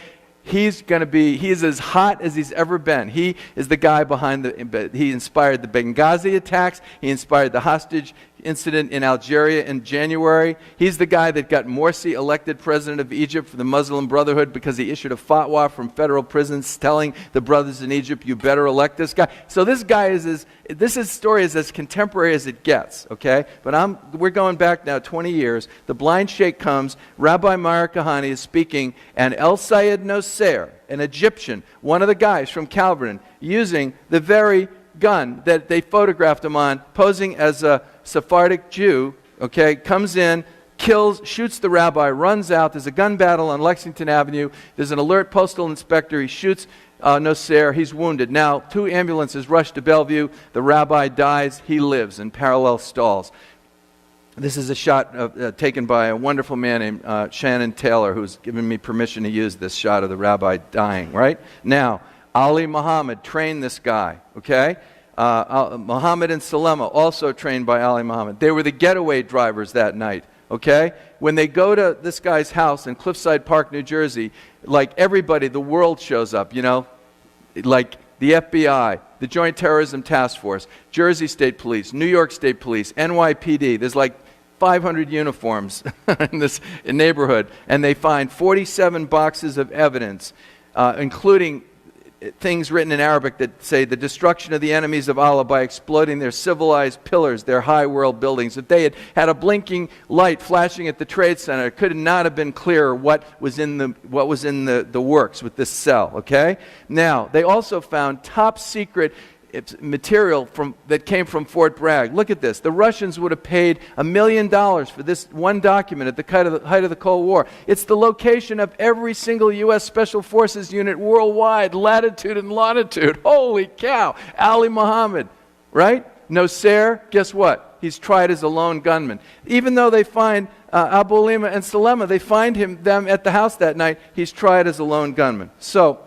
Speaker 2: he is as hot as he's ever been. He is the guy behind he inspired the Benghazi attacks. He inspired the hostage incident in Algeria in January. He's the guy that got Morsi elected president of Egypt for the Muslim Brotherhood because he issued a fatwa from federal prisons telling the brothers in Egypt, you better elect this guy. So this guy this story is as contemporary as it gets, okay? But we're going back now 20 years. The blind sheikh comes, Rabbi Meir Kahane is speaking, and El Sayed Nosser, an Egyptian, one of the guys from Calvin, using the very gun that they photographed him on, posing as a Sephardic Jew, okay, comes in, shoots the rabbi, runs out. There's a gun battle on Lexington Avenue. There's an alert postal inspector. He shoots Nosser. He's wounded. Now, 2 ambulances rush to Bellevue. The rabbi dies. He lives in parallel stalls. This is a shot taken by a wonderful man named Shannon Taylor, who's given me permission to use this shot of the rabbi dying, right? Now, Ali Muhammad trained this guy, okay? Muhammad and Salema, also trained by Ali Muhammad. They were the getaway drivers that night, okay? When they go to this guy's house in Cliffside Park, New Jersey, like everybody, the world shows up, you know? Like the FBI, the Joint Terrorism Task Force, Jersey State Police, New York State Police, NYPD. There's like 500 uniforms in this neighborhood, and they find 47 boxes of evidence, including things written in Arabic that say the destruction of the enemies of Allah by exploding their civilized pillars, their high world buildings. If they had a blinking light flashing at the Trade Center, it could not have been clearer what was in the works with this cell, okay? Now, they also found top secret material that came from Fort Bragg. Look at this. The Russians would have paid $1 million for this one document at the height of the Cold War. It's the location of every single U.S. Special Forces unit worldwide, latitude and longitude. Holy cow. Ali Muhammad, right? Nosser, guess what? He's tried as a lone gunman. Even though they find Abu Lima and Salema, they find them at the house that night, he's tried as a lone gunman. So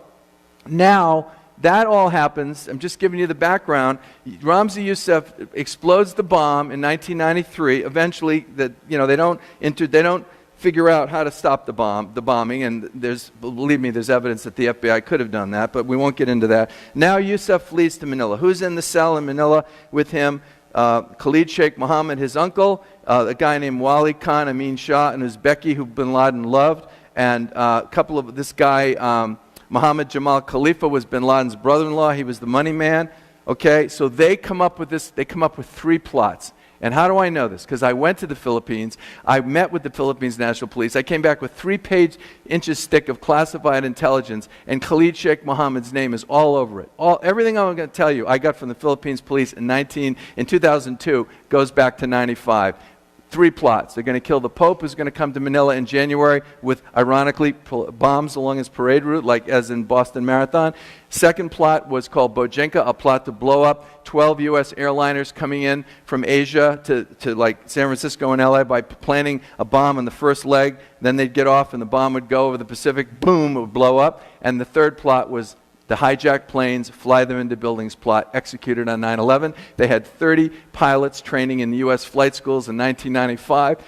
Speaker 2: now, that all happens. I'm just giving you the background. Ramzi Youssef explodes the bomb in 1993. Eventually, they don't figure out how to stop the bombing. And believe me, there's evidence that the FBI could have done that, but we won't get into that. Now Youssef flees to Manila. Who's in the cell in Manila with him? Khalid Sheikh Mohammed, his uncle, a guy named Wali Khan Amin Shah, and Uzbeki, who Bin Laden loved, and this guy. Muhammad Jamal Khalifa was bin Laden's brother-in-law. He was the money man. Okay, so they come up with 3 plots. And how do I know this? Because I went to the Philippines. I met with the Philippines National Police. I came back with 3-page thick of classified intelligence, and Khalid Sheikh Mohammed's name is all over it. Everything I'm going to tell you, I got from the Philippines police in 2002, goes back to 95. 3 plots. They're going to kill the Pope, who's going to come to Manila in January with, ironically, bombs along his parade route, like as in Boston Marathon. Second plot was called Bojenka, a plot to blow up 12 U.S. airliners coming in from Asia to like San Francisco and L.A. by planting a bomb on the first leg. Then they'd get off and the bomb would go over the Pacific. Boom, it would blow up. And the third plot was the hijacked planes, fly them into buildings plot, executed on 9/11. They had 30 pilots training in the U.S. flight schools in 1995.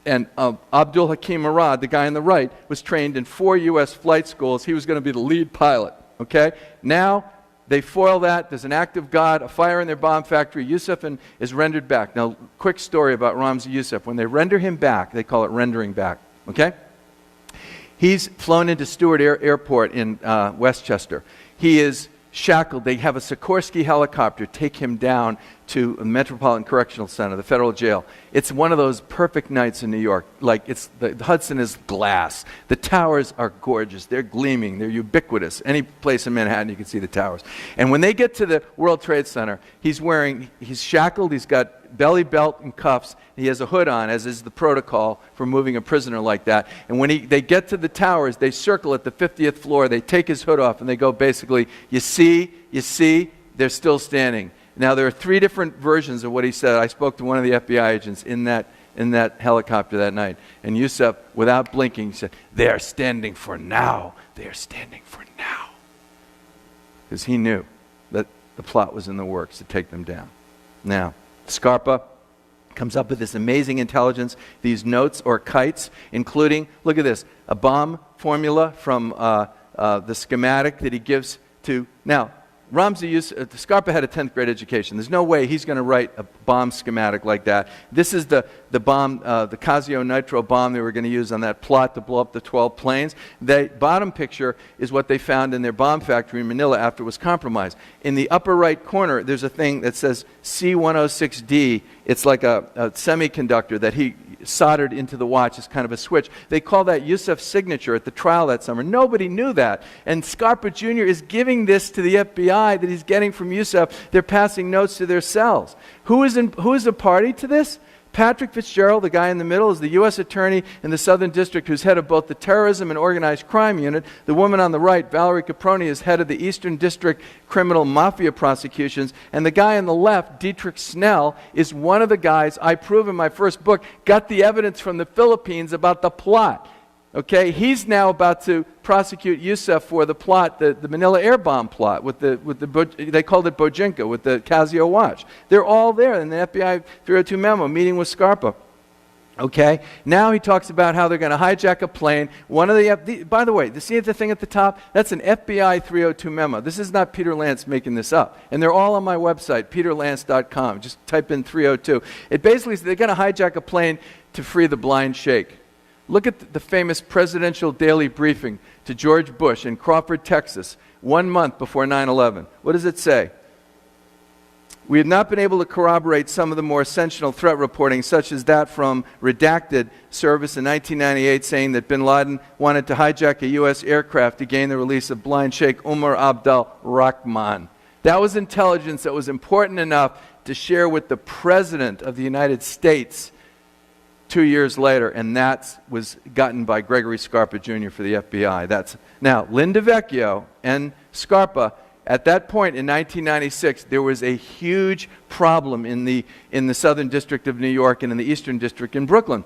Speaker 2: And Abdul Hakim Murad, the guy on the right, was trained in 4 U.S. flight schools. He was going to be the lead pilot. Okay? Now, they foil that. There's an act of God, a fire in their bomb factory. Youssef is rendered back. Now, quick story about Ramzi Youssef. When they render him back, they call it rendering back. Okay? He's flown into Stewart Airport in Westchester. He is shackled. They have a Sikorsky helicopter take him down to a Metropolitan Correctional Center, the federal jail. It's one of those perfect nights in New York. Like, the Hudson is glass. The towers are gorgeous. They're gleaming. They're ubiquitous. Any place in Manhattan, you can see the towers. And when they get to the World Trade Center, he's shackled, he's got belly belt and cuffs. He has a hood on, as is the protocol for moving a prisoner like that. And when they get to the towers, they circle at the 50th floor. They take his hood off, and they go basically, you see, they're still standing. Now, there are 3 different versions of what he said. I spoke to one of the FBI agents in that helicopter that night. And Yusuf, without blinking, said, "They are standing for now. They are standing for now." Because he knew that the plot was in the works to take them down. Now, Scarpa comes up with this amazing intelligence, these notes or kites, including, look at this, a bomb formula from the schematic that he gives to, now, Scarpa had a 10th grade education. There's no way he's going to write a bomb schematic like that. This is the bomb, the Casio Nitro bomb they were going to use on that plot to blow up the 12 planes. The bottom picture is what they found in their bomb factory in Manila after it was compromised. In the upper right corner, there's a thing that says C106D. It's like a semiconductor that he soldered into the watch as kind of a switch. They call that Yusuf's signature at the trial that summer. Nobody knew that. And Scarpa Jr. is giving this to the FBI that he's getting from Yusuf. They're passing notes to their cells. Who is a party to this? Patrick Fitzgerald, the guy in the middle, is the U.S. attorney in the Southern District who's head of both the Terrorism and Organized Crime Unit. The woman on the right, Valerie Caproni, is head of the Eastern District Criminal Mafia Prosecutions. And the guy on the left, Dietrich Snell, is one of the guys I prove in my first book, got the evidence from the Philippines about the plot. Okay, he's now about to prosecute Yusuf for the plot, the Manila air bomb plot, they called it Bojinka, with the Casio watch. They're all there in the FBI 302 memo, meeting with Scarpa. Okay, now he talks about how they're going to hijack a plane. By the way, see the thing at the top? That's an FBI 302 memo. This is not Peter Lance making this up. And they're all on my website, peterlance.com. Just type in 302. It basically says they're going to hijack a plane to free the blind sheikh. Look at the famous presidential daily briefing to George Bush in Crawford, Texas, 1 month before 9/11. What does it say? We have not been able to corroborate some of the more sensational threat reporting, such as that from Redacted Service in 1998 saying that bin Laden wanted to hijack a U.S. aircraft to gain the release of blind Sheikh Umar Abdul Rahman. That was intelligence that was important enough to share with the President of the United States 2 years later, and that was gotten by Gregory Scarpa Jr. for the FBI. Now, Linda Vecchio and Scarpa, at that point in 1996, there was a huge problem in the Southern District of New York and in the Eastern District in Brooklyn.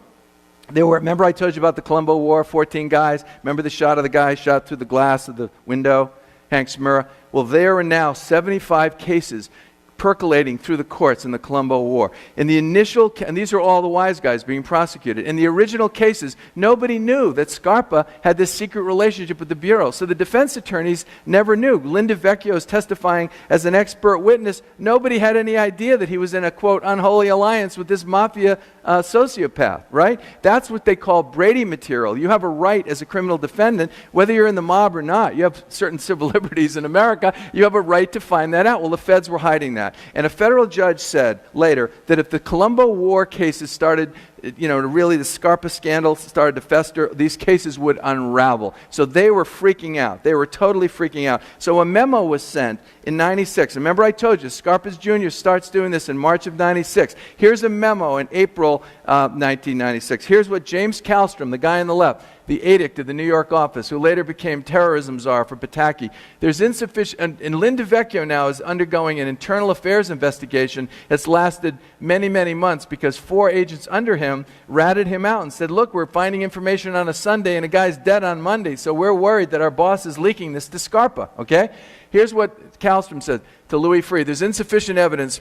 Speaker 2: Remember I told you about the Colombo War, 14 guys? Remember the shot of the guy shot through the glass of the window, Hank Smurra? Well, there are now 75 cases percolating through the courts in the Colombo War. In the initial, and these are all the wise guys being prosecuted. In the original cases, nobody knew that Scarpa had this secret relationship with the Bureau. So the defense attorneys never knew. Linda Vecchio is testifying as an expert witness. Nobody had any idea that he was in a, quote, unholy alliance with this mafia sociopath, right? That's what they call Brady material. You have a right as a criminal defendant, whether you're in the mob or not. You have certain civil liberties in America. You have a right to find that out. Well, the feds were hiding that. And a federal judge said later that if the Colombo War cases started, really the Scarpa scandal started to fester, these cases would unravel. So they were freaking out. They were totally freaking out. So a memo was sent in 96. Remember I told you, Scarpa Jr. starts doing this in March of 96. Here's a memo in April 1996. Here's what James Kallstrom, the guy on the left, the edict of the New York office, who later became terrorism czar for Pataki. There's insufficient, and Linda Vecchio now is undergoing an internal affairs investigation that's lasted many, many months because 4 agents under him ratted him out and said, look, we're finding information on a Sunday and a guy's dead on Monday, so we're worried that our boss is leaking this to Scarpa, okay? Here's what Kallstrom said to Louis Freeh. There's insufficient evidence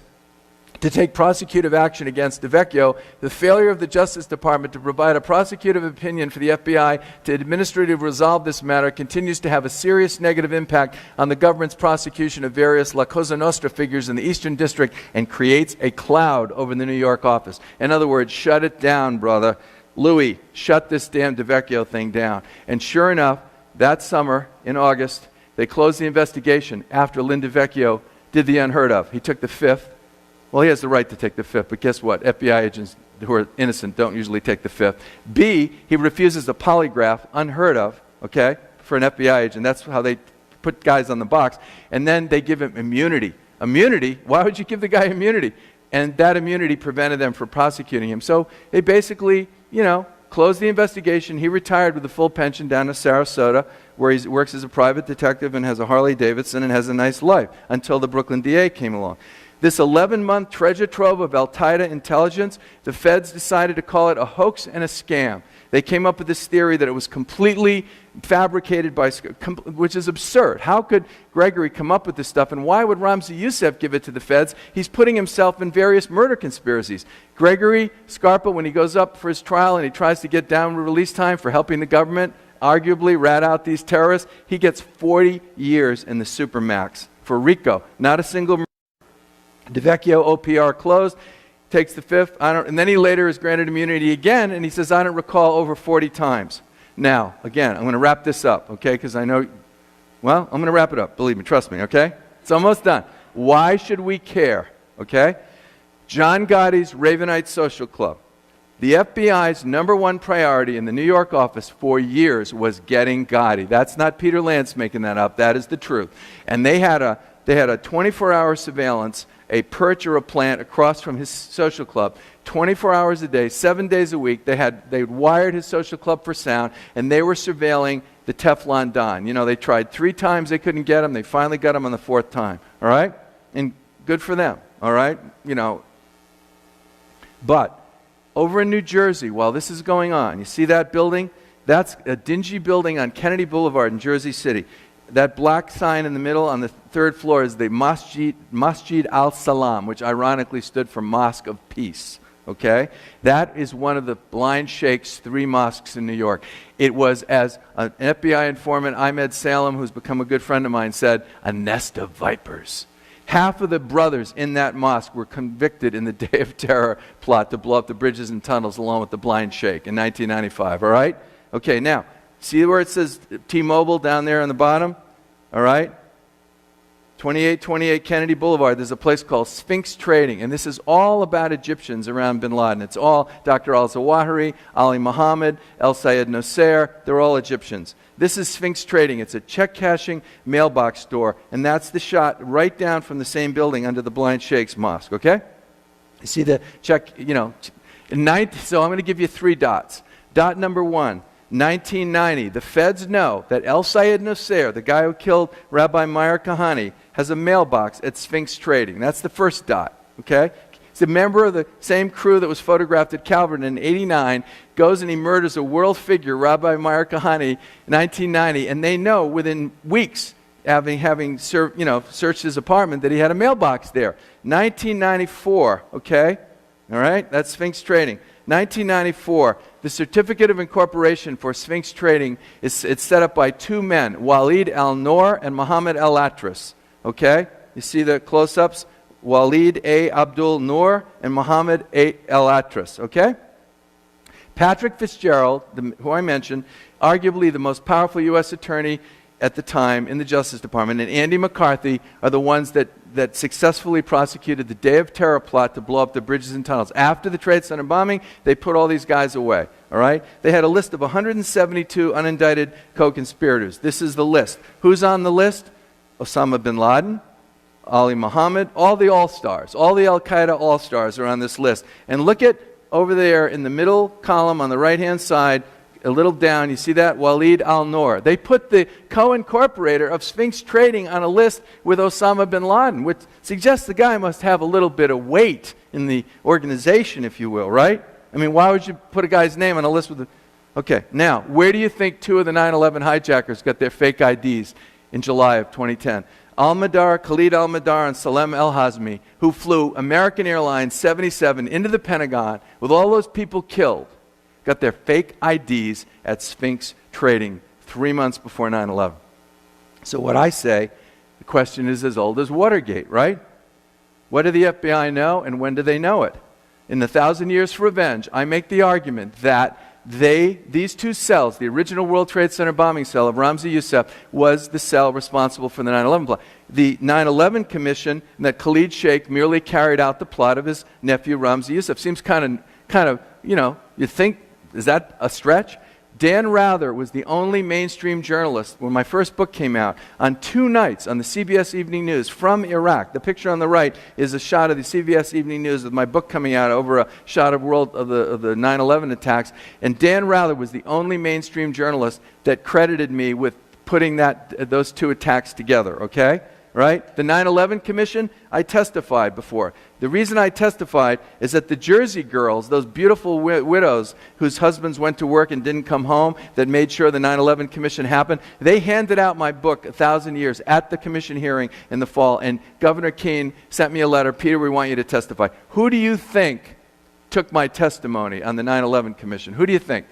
Speaker 2: to take prosecutive action against DeVecchio. The failure of the Justice Department to provide a prosecutive opinion for the FBI to administratively resolve this matter continues to have a serious negative impact on the government's prosecution of various La Cosa Nostra figures in the Eastern District and creates a cloud over the New York office. In other words, shut it down, brother. Louis, shut this damn DeVecchio thing down. And sure enough, that summer in August, They closed the investigation after Vecchio did the unheard of. He took the fifth. Well, he has the right to take the fifth, but guess what? FBI agents who are innocent don't usually take the fifth. B, he refuses a polygraph, unheard of, okay, for an FBI agent. That's how they put guys on the box. And then they give him immunity. Immunity? Why would you give the guy immunity? And that immunity prevented them from prosecuting him. So they basically, closed the investigation. He retired with a full pension down to Sarasota, where he works as a private detective and has a Harley Davidson and has a nice life, until the Brooklyn DA came along. This 11-month treasure trove of Al-Qaeda intelligence, the feds decided to call it a hoax and a scam. They came up with this theory that it was completely fabricated which is absurd. How could Gregory come up with this stuff, and why would Ramzi Youssef give it to the feds? He's putting himself in various murder conspiracies. Gregory Scarpa, when he goes up for his trial and he tries to get down release time for helping the government arguably rat out these terrorists, he gets 40 years in the supermax for RICO. Not a single murder. DeVecchio OPR closed, takes the fifth, and then he later is granted immunity again, and he says, I don't recall, over 40 times. Now, again, I'm going to wrap this up, okay, because I know, well, I'm going to wrap it up, believe me, trust me, okay? It's almost done. Why should we care, okay? John Gotti's Ravenite Social Club. The FBI's #1 priority in the New York office for years was getting Gotti. That's not Peter Lance making that up, that is the truth. And they had a 24-hour surveillance, a perch or a plant across from his social club, 24 hours a day, 7 days a week. They wired his social club for sound, and they were surveilling the Teflon Don. They tried 3 times, they couldn't get him. They finally got him on the 4th time, all right? And good for them, all right? But over in New Jersey, while this is going on, you see that building? That's a dingy building on Kennedy Boulevard in Jersey City. That black sign in the middle on the 3rd floor is the Masjid al-Salam, which ironically stood for Mosque of Peace, okay? That is one of the blind sheikh's 3 mosques in New York. It was, as an FBI informant, Ahmed Salem, who's become a good friend of mine, said, a nest of vipers. Half of the brothers in that mosque were convicted in the Day of Terror plot to blow up the bridges and tunnels along with the blind sheikh in 1995, all right? Okay, now, see where it says T-Mobile down there on the bottom? All right? 2828 Kennedy Boulevard, there's a place called Sphinx Trading, and this is all about Egyptians around bin Laden. It's all Dr. al-Zawahiri, Ali Muhammad, El Sayed Nasser, they're all Egyptians. This is Sphinx Trading. It's a check-cashing mailbox store, and that's the shot right down from the same building under the Blind Sheikh's Mosque, okay? You see the check, so I'm going to give you 3 dots. Dot number 1. 1990, the feds know that El Sayed Nasser, the guy who killed Rabbi Meir Kahane, has a mailbox at Sphinx Trading. That's the first dot, okay? He's a member of the same crew that was photographed at Calvert in '89, goes and he murders a world figure, Rabbi Meir Kahane, in 1990, and they know within weeks, having searched his apartment, that he had a mailbox there. 1994, okay? All right, that's Sphinx Trading. 1994, the certificate of incorporation for Sphinx Trading it's set up by 2 men, Walid al-Noor and Muhammad al-Atras. Okay? You see the close-ups? Walid A. Abdul Noor and Muhammad A. al-Atras. Okay? Patrick Fitzgerald, who I mentioned, arguably the most powerful U.S. attorney at the time in the Justice Department, and Andy McCarthy are the ones that successfully prosecuted the Day of Terror plot to blow up the bridges and tunnels. After the Trade Center bombing, they put all these guys away, all right? They had a list of 172 unindicted co-conspirators. This is the list. Who's on the list? Osama bin Laden, Ali Muhammad, all the all-stars, all the Al-Qaeda all-stars are on this list. And look at over there in the middle column on the right-hand side, a little down, you see that? Walid al-Noor. They put the co-incorporator of Sphinx Trading on a list with Osama bin Laden, which suggests the guy must have a little bit of weight in the organization, if you will, right? I mean, why would you put a guy's name on a list with the... Okay, now, where do you think 2 of the 9/11 hijackers got their fake IDs in July of 2010? Al-Madar, Khalid al-Madar, and Salem al-Hazmi, who flew American Airlines 77 into the Pentagon with all those people killed, got their fake IDs at Sphinx Trading 3 months before 9/11. So what I say, the question is as old as Watergate, right? What do the FBI know, and when do they know it? In the 1,000 Years for Revenge, I make the argument that These two cells, the original World Trade Center bombing cell of Ramzi Youssef, was the cell responsible for the 9/11 plot. The 9/11 Commission that Khalid Sheikh merely carried out the plot of his nephew Ramzi Youssef. Seems kind of, you think, is that a stretch? Dan Rather was the only mainstream journalist when my first book came out on 2 nights on the CBS Evening News from Iraq. The picture on the right is a shot of the CBS Evening News with my book coming out over a shot of the 9/11 attacks. And Dan Rather was the only mainstream journalist that credited me with putting those 2 attacks together, okay? Right? The 9/11 Commission, I testified before. The reason I testified is that the Jersey girls, those beautiful widows whose husbands went to work and didn't come home, that made sure the 9/11 Commission happened, they handed out my book, 1,000 Years, at the commission hearing in the fall, and Governor Keane sent me a letter, Peter, we want you to testify. Who do you think took my testimony on the 9/11 Commission? Who do you think?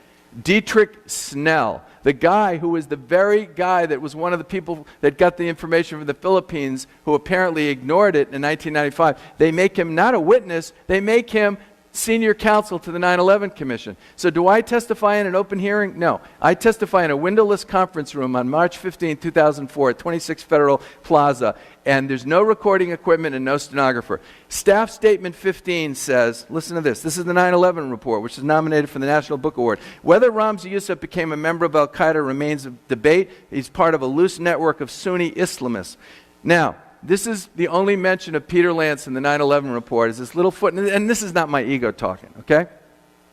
Speaker 2: Dietrich Snell, the guy who was the very guy that was one of the people that got the information from the Philippines, who apparently ignored it in 1995. They make him not a witness, they make him senior counsel to the 9/11 Commission. So do I testify in an open hearing? No. I testify in a windowless conference room on March 15, 2004 at 26 Federal Plaza, and there's no recording equipment and no stenographer. Staff Statement 15 says, listen to this, this is the 9/11 report, which is nominated for the National Book Award. Whether Ramzi Youssef became a member of Al-Qaeda remains a debate. He's part of a loose network of Sunni Islamists. Now, this is the only mention of Peter Lance in the 9/11 report, is this little footnote, and this is not my ego talking, okay?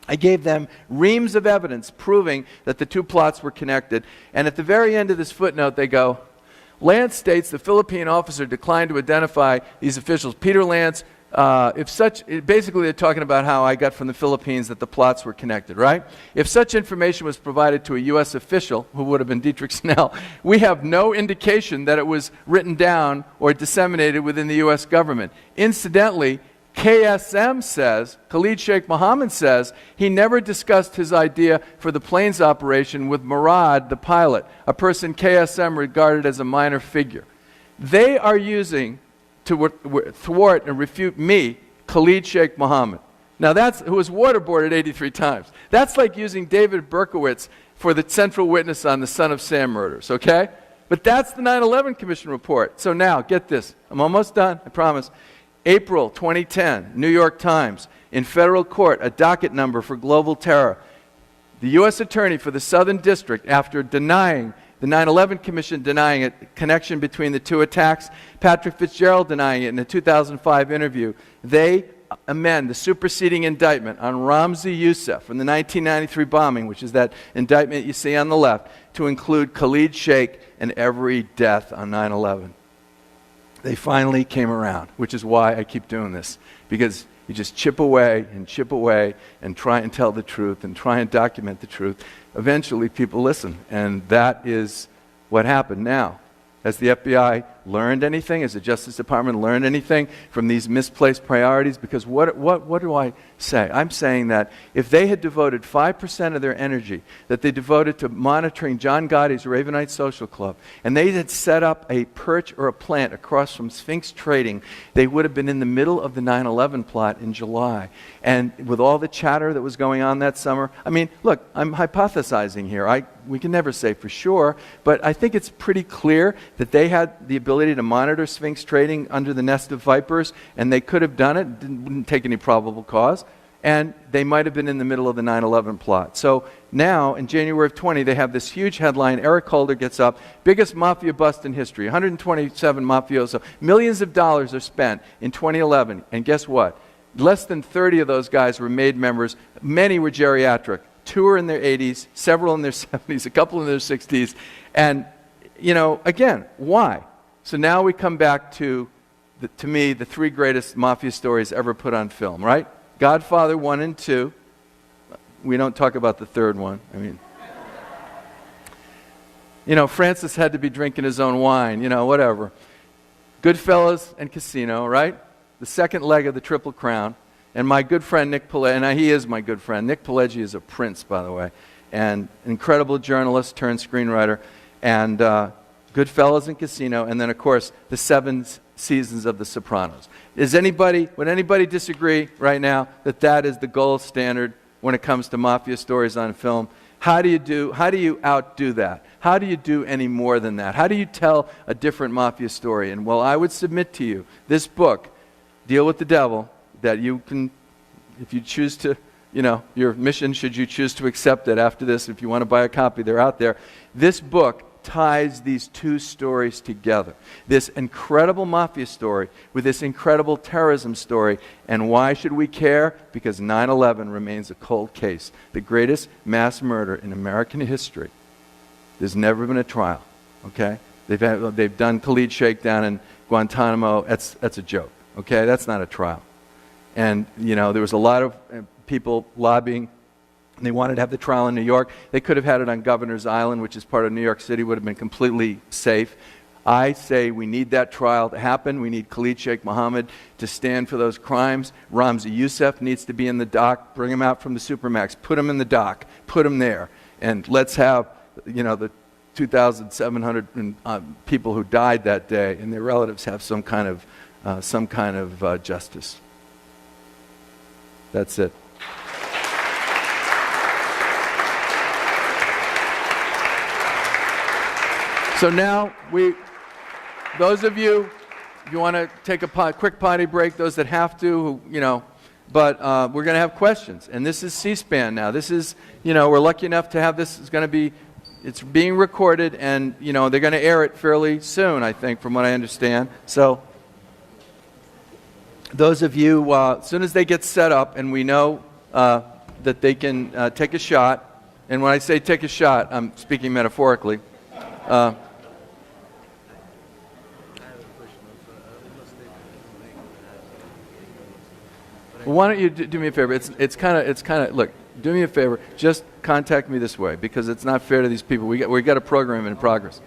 Speaker 2: I gave them reams of evidence proving that the 2 plots were connected, and at the very end of this footnote they go, Lance states the Philippine officer declined to identify these officials. Peter Lance, basically they're talking about how I got from the Philippines that the plots were connected, right? If such information was provided to a U.S. official, who would have been Dietrich Snell, we have no indication that it was written down or disseminated within the U.S. government. Incidentally, KSM says, Khalid Sheikh Mohammed says, he never discussed his idea for the planes operation with Murad, the pilot, a person KSM regarded as a minor figure. They are using to thwart and refute me, Khalid Sheikh Mohammed. Now who was waterboarded 83 times. That's like using David Berkowitz for the central witness on the Son of Sam murders, okay? But that's the 9/11 Commission report. So now, get this. I'm almost done, I promise. April 2010, New York Times, in federal court, a docket number for global terror. The U.S. Attorney for the Southern District, after denying the 9/11 Commission denying a connection between the 2 attacks, Patrick Fitzgerald denying it in a 2005 interview, they amend the superseding indictment on Ramzi Youssef from the 1993 bombing, which is that indictment you see on the left, to include Khalid Sheikh and every death on 9/11. They finally came around, which is why I keep doing this, because you just chip away and try and tell the truth and try and document the truth. Eventually people listen, and that is what happened. Now, has the FBI learned anything? Has the Justice Department learned anything from these misplaced priorities? Because what do I say? I'm saying that if they had devoted 5% of their energy that they devoted to monitoring John Gotti's Ravenite Social Club, and they had set up a perch or a plant across from Sphinx Trading, they would have been in the middle of the 9/11 plot in July. And with all the chatter that was going on that summer, I mean, look, I'm hypothesizing here. We can never say for sure, but I think it's pretty clear that they had the ability to monitor Sphinx Trading under the nest of vipers, and they could have done it, didn't take any probable cause, and they might have been in the middle of the 9/11 plot. So now, in January of 20, they have this huge headline. Eric Holder gets up, biggest mafia bust in history, 127 mafioso. Millions of dollars are spent in 2011, and guess what? Less than 30 of those guys were made members. Many were geriatric. 2 are in their 80s, several in their 70s, a couple in their 60s. And, again, why? So now we come back to me, the 3 greatest mafia stories ever put on film, right? Godfather 1 and 2. We don't talk about the 3rd one. I mean, Francis had to be drinking his own wine, whatever. Goodfellas and Casino, right? The second leg of the Triple Crown. And my good friend Nick Pileggi, and he is my good friend. Nick Pileggi is a prince, by the way, and incredible journalist turned screenwriter. And Goodfellas and Casino, and then, of course, the 7 seasons of The Sopranos. Would anybody disagree right now that is the gold standard, when it comes to mafia stories on film. How do you outdo that? How do you do any more than that? How do you tell a different mafia story? And well, I would submit to you, this book, Deal with the Devil, that you can, if you choose to, your mission, should you choose to accept it after this, if you want to buy a copy, they're out there. This book ties these two stories together. This incredible mafia story with this incredible terrorism story. And why should we care? Because 9/11 remains a cold case. The greatest mass murder in American history. There's never been a trial, okay? They've done Khalid Sheikh down in Guantanamo. That's a joke, okay? That's not a trial. And, there was a lot of people lobbying. They wanted to have the trial in New York. They could have had it on Governor's Island, which is part of New York City, would have been completely safe. I say we need that trial to happen. We need Khalid Sheikh Mohammed to stand for those crimes. Ramzi Youssef needs to be in the dock. Bring him out from the Supermax. Put him in the dock. Put him there. And let's have, the 2,700 people who died that day and their relatives have some kind of justice. That's it. So now, those of you, if you want to take a quick potty break, those that have to, but we're going to have questions. And this is C-SPAN now. This is, we're lucky enough to have this. It's being recorded, and, they're going to air it fairly soon, I think, from what I understand. So those of you, as soon as they get set up and we know that they can take a shot, and when I say take a shot, I'm speaking metaphorically. Why don't you do me a favor? It's kind of look. Do me a favor. Just contact me this way because it's not fair to these people. We got a program in progress.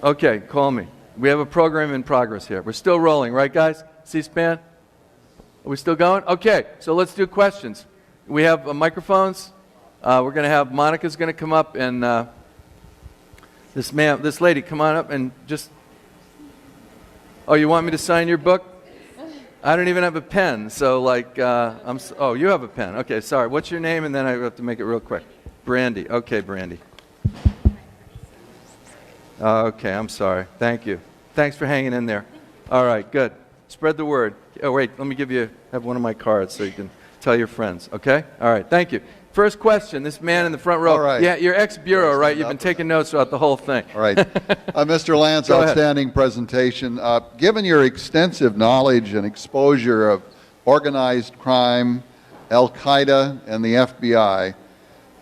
Speaker 2: Okay, call me. We have a program in progress here. We're still rolling, right, guys? C-SPAN. Are we still going? Okay, so let's do questions. We have microphones. We're going to have Monica's going to come up and this lady, come on up and just. Oh, you want me to sign your book? I don't even have a pen, so oh, you have a pen. Okay, sorry. What's your name? And then I have to make it real quick. Brandy. Okay, Brandy. Okay, I'm sorry. Thank you. Thanks for hanging in there. All right, good. Spread the word. Oh, wait, let me have one of my cards so you can tell your friends, okay? All right, thank you. First question, this man in the front row.
Speaker 3: All right.
Speaker 2: Yeah, you're ex-bureau, right? You've been taking notes throughout the whole thing.
Speaker 3: All right. Mr. Lance, outstanding presentation. Given your extensive knowledge and exposure of organized crime, Al-Qaeda, and the FBI,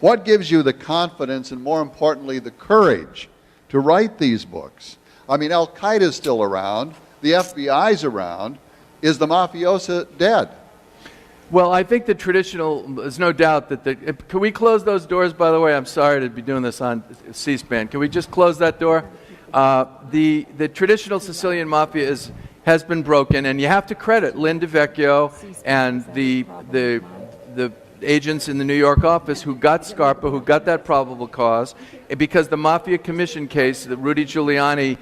Speaker 3: what gives you the confidence and, more importantly, the courage to write these books? I mean, Al-Qaeda is still around. The FBI's around. Is the mafiosa dead?
Speaker 2: Well, I think the traditional, there's no doubt that can we close those doors, by the way? I'm sorry to be doing this on C-SPAN. Can we just close that door? The traditional Sicilian mafia has been broken, and you have to credit Lynn DeVecchio and the agents in the New York office who got Scarpa, who got that probable cause, because the Mafia Commission case that Rudy Giuliani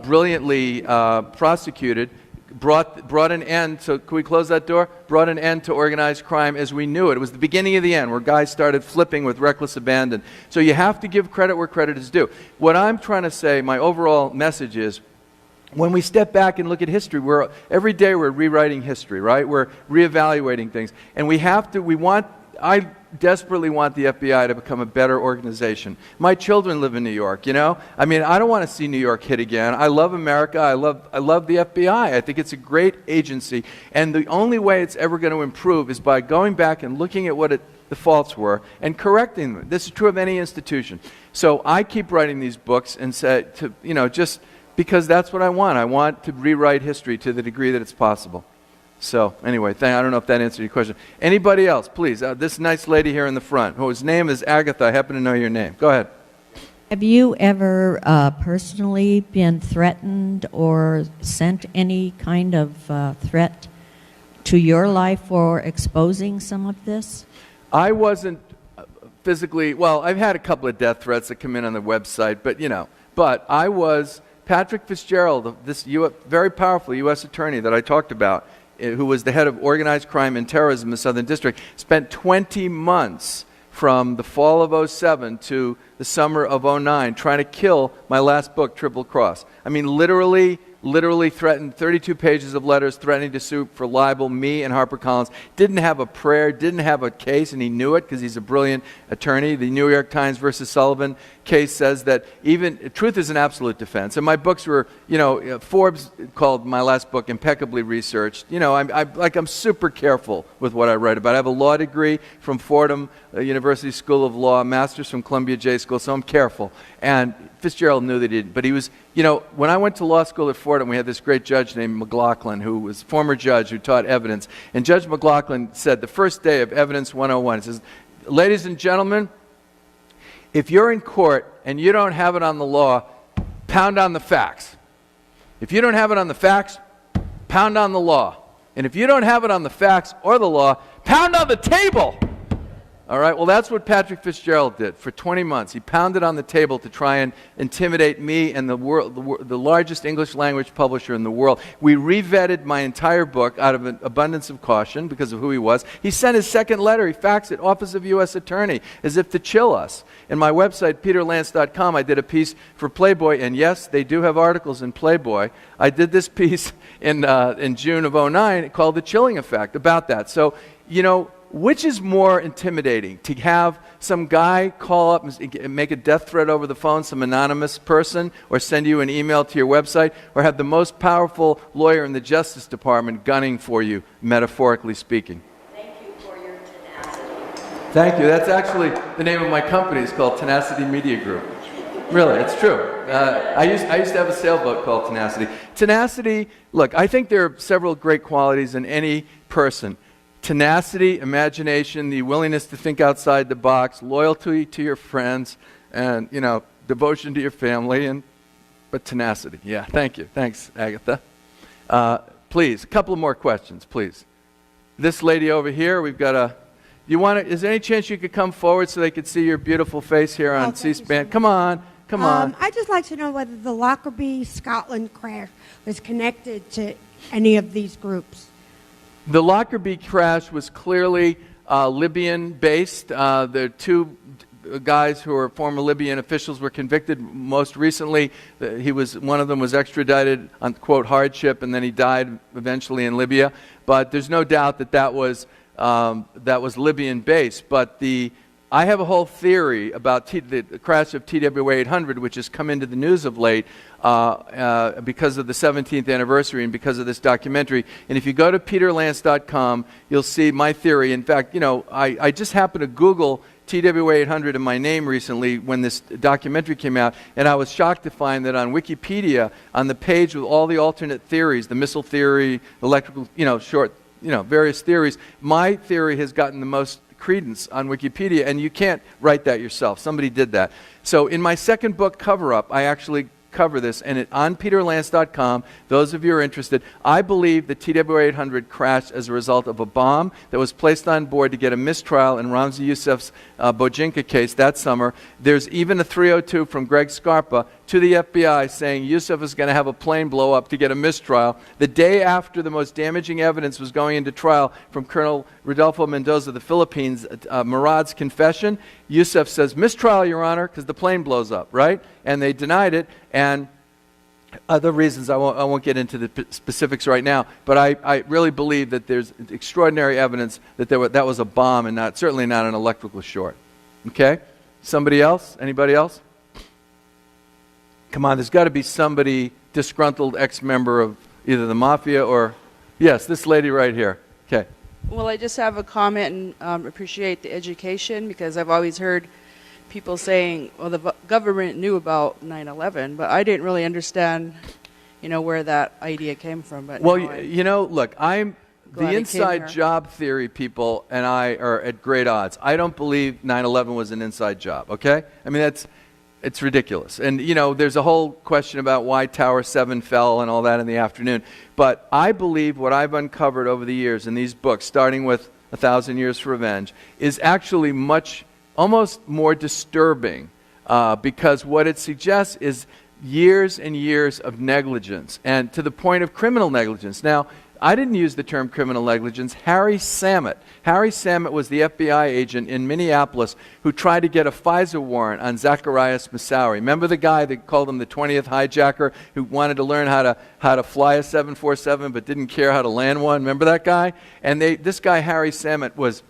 Speaker 2: brilliantly prosecuted brought an end, so can we close that door? Brought an end to organized crime as we knew it. It was the beginning of the end where guys started flipping with reckless abandon. So you have to give credit where credit is due. What I'm trying to say, my overall message is, when we step back and look at history, every day we're rewriting history, right? We're reevaluating things. And I desperately want the FBI to become a better organization. My children live in New York, I mean, I don't want to see New York hit again. I love America. I love the FBI. I think it's a great agency. And the only way it's ever going to improve is by going back and looking at what the faults were and correcting them. This is true of any institution. So I keep writing these books and say, just because that's what I want. I want to rewrite history to the degree that it's possible. So anyway, I don't know if that answered your question. Anybody else, please? This nice lady here in the front, whose name is Agatha. I happen to know your name. Go ahead.
Speaker 4: Have you ever personally been threatened or sent any kind of threat to your life for exposing some of this?
Speaker 2: I wasn't physically, well, I've had a couple of death threats that come in on the website, but I was, Patrick Fitzgerald, this very powerful U.S. attorney that I talked about, who was the head of organized crime and terrorism in the Southern District, spent 20 months from the fall of '07 to the summer of '09 trying to kill my last book, Triple Cross. I mean, literally threatened, 32 pages of letters threatening to sue for libel, me and HarperCollins. Didn't have a prayer, didn't have a case, and he knew it because he's a brilliant attorney. The New York Times versus Sullivan case says that even truth is an absolute defense. And my books were, Forbes called my last book impeccably researched. I'm super careful with what I write about. I have a law degree from Fordham University School of Law, a master's from Columbia J School, so I'm careful. And Fitzgerald knew that he did, but he was, when I went to law school at Fordham, we had this great judge named McLaughlin, who was a former judge who taught evidence. And Judge McLaughlin said the first day of Evidence 101, he says, ladies and gentlemen, if you're in court and you don't have it on the law, pound on the facts. If you don't have it on the facts, pound on the law. And if you don't have it on the facts or the law, pound on the table. All right, well, that's what Patrick Fitzgerald did for 20 months. He pounded on the table to try and intimidate me and the largest English language publisher in the world. We revetted my entire book out of an abundance of caution because of who he was. He sent his second letter. He faxed it, Office of U.S. Attorney, as if to chill us. In my website, peterlance.com, I did a piece for Playboy, and yes, they do have articles in Playboy. I did this piece in June of '09 called The Chilling Effect about that. So, which is more intimidating, to have some guy call up and make a death threat over the phone, some anonymous person, or send you an email to your website, or have the most powerful lawyer in the Justice Department gunning for you, metaphorically speaking?
Speaker 4: Thank you for your tenacity.
Speaker 2: Thank you. That's actually the name of my company. It's called Tenacity Media Group. Really, it's true. I used to have a sailboat called Tenacity. Tenacity, look, I think there are several great qualities in any person. Tenacity, imagination, the willingness to think outside the box, loyalty to your friends, and, devotion to your family, but tenacity. Yeah, thank you. Thanks, Agatha. Please, a couple more questions, please. This lady over here, we've got is there any chance you could come forward so they could see your beautiful face here on C-SPAN? Come on.
Speaker 5: I'd just like to know whether the Lockerbie, Scotland crash was connected to any of these groups.
Speaker 2: The Lockerbie crash was clearly Libyan-based. The two guys who are former Libyan officials were convicted most recently. One of them was extradited on, quote, hardship, and then he died eventually in Libya. But there's no doubt that was Libyan-based. But I have a whole theory about the crash of TWA 800, which has come into the news of late because of the 17th anniversary and because of this documentary. And if you go to peterlance.com, you'll see my theory. In fact, I just happened to Google TWA 800 in my name recently when this documentary came out, and I was shocked to find that on Wikipedia, on the page with all the alternate theories, the missile theory, electrical, various theories, my theory has gotten the most credence on Wikipedia, and you can't write that yourself. Somebody did that. So in my second book, Cover Up, I actually cover this, and on peterlance.com, those of you who are interested, I believe the TWA 800 crashed as a result of a bomb that was placed on board to get a mistrial in Ramzi Youssef's Bojinka case that summer. There's even a 302 from Greg Scarpa to the FBI saying Youssef is going to have a plane blow up to get a mistrial. The day after the most damaging evidence was going into trial from Colonel Rodolfo Mendoza of the Philippines, Murad's confession, Youssef says, mistrial, Your Honor, because the plane blows up, right? And they denied it, and other reasons I won't get into the specifics right now, but I really believe that there's extraordinary evidence that that was a bomb and certainly not an electrical short. Okay? Somebody else? Anybody else? Come on, there's got to be somebody disgruntled ex-member of either the Mafia or... Yes, this lady right here. Okay.
Speaker 6: Well, I just have a comment and appreciate the education, because I've always heard people saying, well, the government knew about 9/11, but I didn't really understand, where that idea came from. But
Speaker 2: well, look, the inside job theory people and I are at great odds. I don't believe 9/11 was an inside job, okay? I mean, it's ridiculous. And, there's a whole question about why Tower 7 fell and all that in the afternoon. But I believe what I've uncovered over the years in these books, starting with 1,000 Years for Revenge, is actually almost more disturbing because what it suggests is years and years of negligence, and to the point of criminal negligence. Now, I didn't use the term criminal negligence. Harry Samet. Harry Samet was the FBI agent in Minneapolis who tried to get a FISA warrant on Zacharias Moussaoui. Remember the guy that called him the 20th hijacker who wanted to learn how to fly a 747 but didn't care how to land one? Remember that guy? And this guy, Harry Samet, was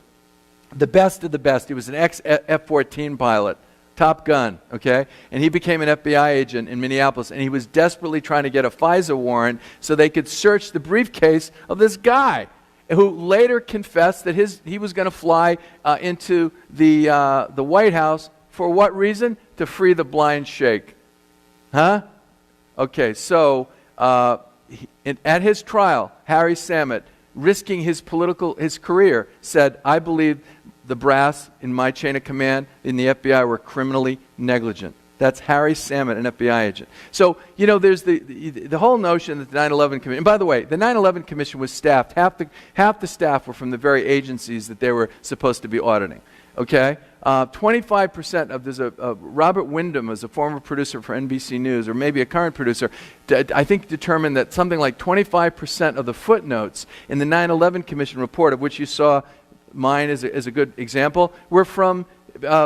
Speaker 2: the best of the best. He was an ex-F-14 pilot. Top Gun, okay? And he became an FBI agent in Minneapolis, and he was desperately trying to get a FISA warrant so they could search the briefcase of this guy, who later confessed that he was going to fly into the White House for what reason? To free the blind sheikh. Huh? Okay, so at his trial, Harry Samet, risking his career, said, I believe the brass in my chain of command in the FBI were criminally negligent. That's Harry Samet, an FBI agent. So, you know, there's the whole notion that the 9/11 Commission, and by the way, the 9/11 Commission was staffed, half the staff were from the very agencies that they were supposed to be auditing, okay? 25% of, there's a Robert Wyndham is a former producer for NBC News, or maybe a current producer, I think determined that something like 25% of the footnotes in the 9/11 Commission report, of which you saw mine is a good example, were from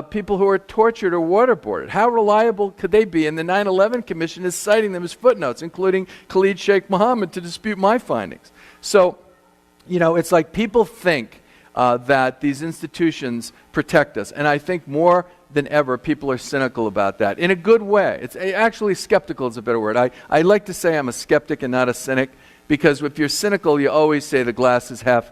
Speaker 2: people who were tortured or waterboarded. How reliable could they be? And the 9/11 Commission is citing them as footnotes, including Khalid Sheikh Mohammed, to dispute my findings. So, you know, it's like people think that these institutions protect us. And I think more than ever, people are cynical about that, in a good way. It's actually skeptical is a better word. I like to say I'm a skeptic and not a cynic, because if you're cynical, you always say the glass is half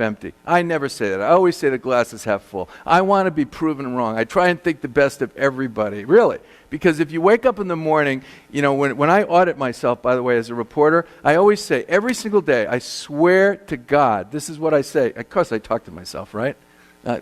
Speaker 2: empty. I never say that. I always say the glass is half full. I want to be proven wrong. I try and think the best of everybody, really. Because if you wake up in the morning, you know, when I audit myself, by the way, as a reporter, I always say, every single day, I swear to God, this is what I say. Of course, I talk to myself, right?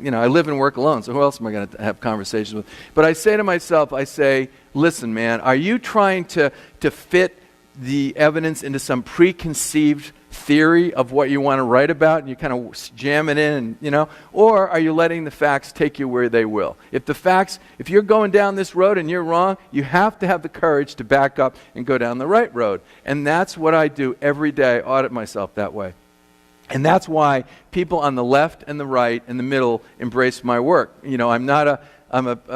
Speaker 2: You know, I live and work alone, so who else am I going to have conversations with? But I say to myself, I say, listen, man, are you trying to fit the evidence into some preconceived theory of what you want to write about, and you kind of jam it in, and, you know, or are you letting the facts take you where they will? If you're going down this road and you're wrong, you have to have the courage to back up and go down the right road. And that's what I do every day. I audit myself that way. And that's why people on the left and the right and the middle embrace my work. You know, I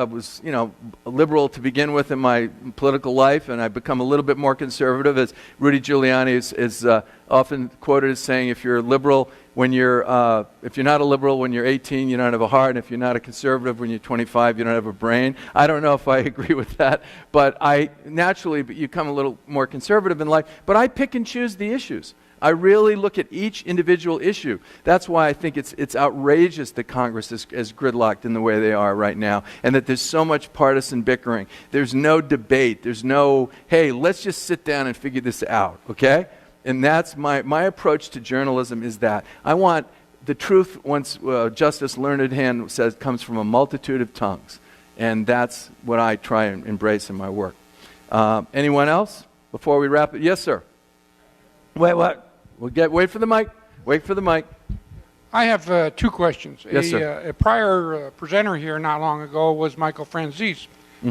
Speaker 2: was, you know, liberal to begin with in my political life, and I've become a little bit more conservative, as Rudy Giuliani is often quoted as saying, if you're a liberal if you're not a liberal when you're 18, you don't have a heart, and if you're not a conservative when you're 25, you don't have a brain. I don't know if I agree with that, but I naturally become a little more conservative in life, but I pick and choose the issues. I really look at each individual issue. That's why I think it's outrageous that Congress is gridlocked in the way they are right now, and that there's so much partisan bickering. There's no debate. There's no, hey, let's just sit down and figure this out, okay? And that's my approach to journalism, is that I want the truth, once Justice Learned Hand says, comes from a multitude of tongues. And that's what I try and embrace in my work. Anyone else before we wrap it? Yes, sir. Wait, what? Wait for the mic. Wait for the mic.
Speaker 7: I have two questions.
Speaker 2: Yes, sir.
Speaker 7: A prior presenter here not long ago was Michael Franzese,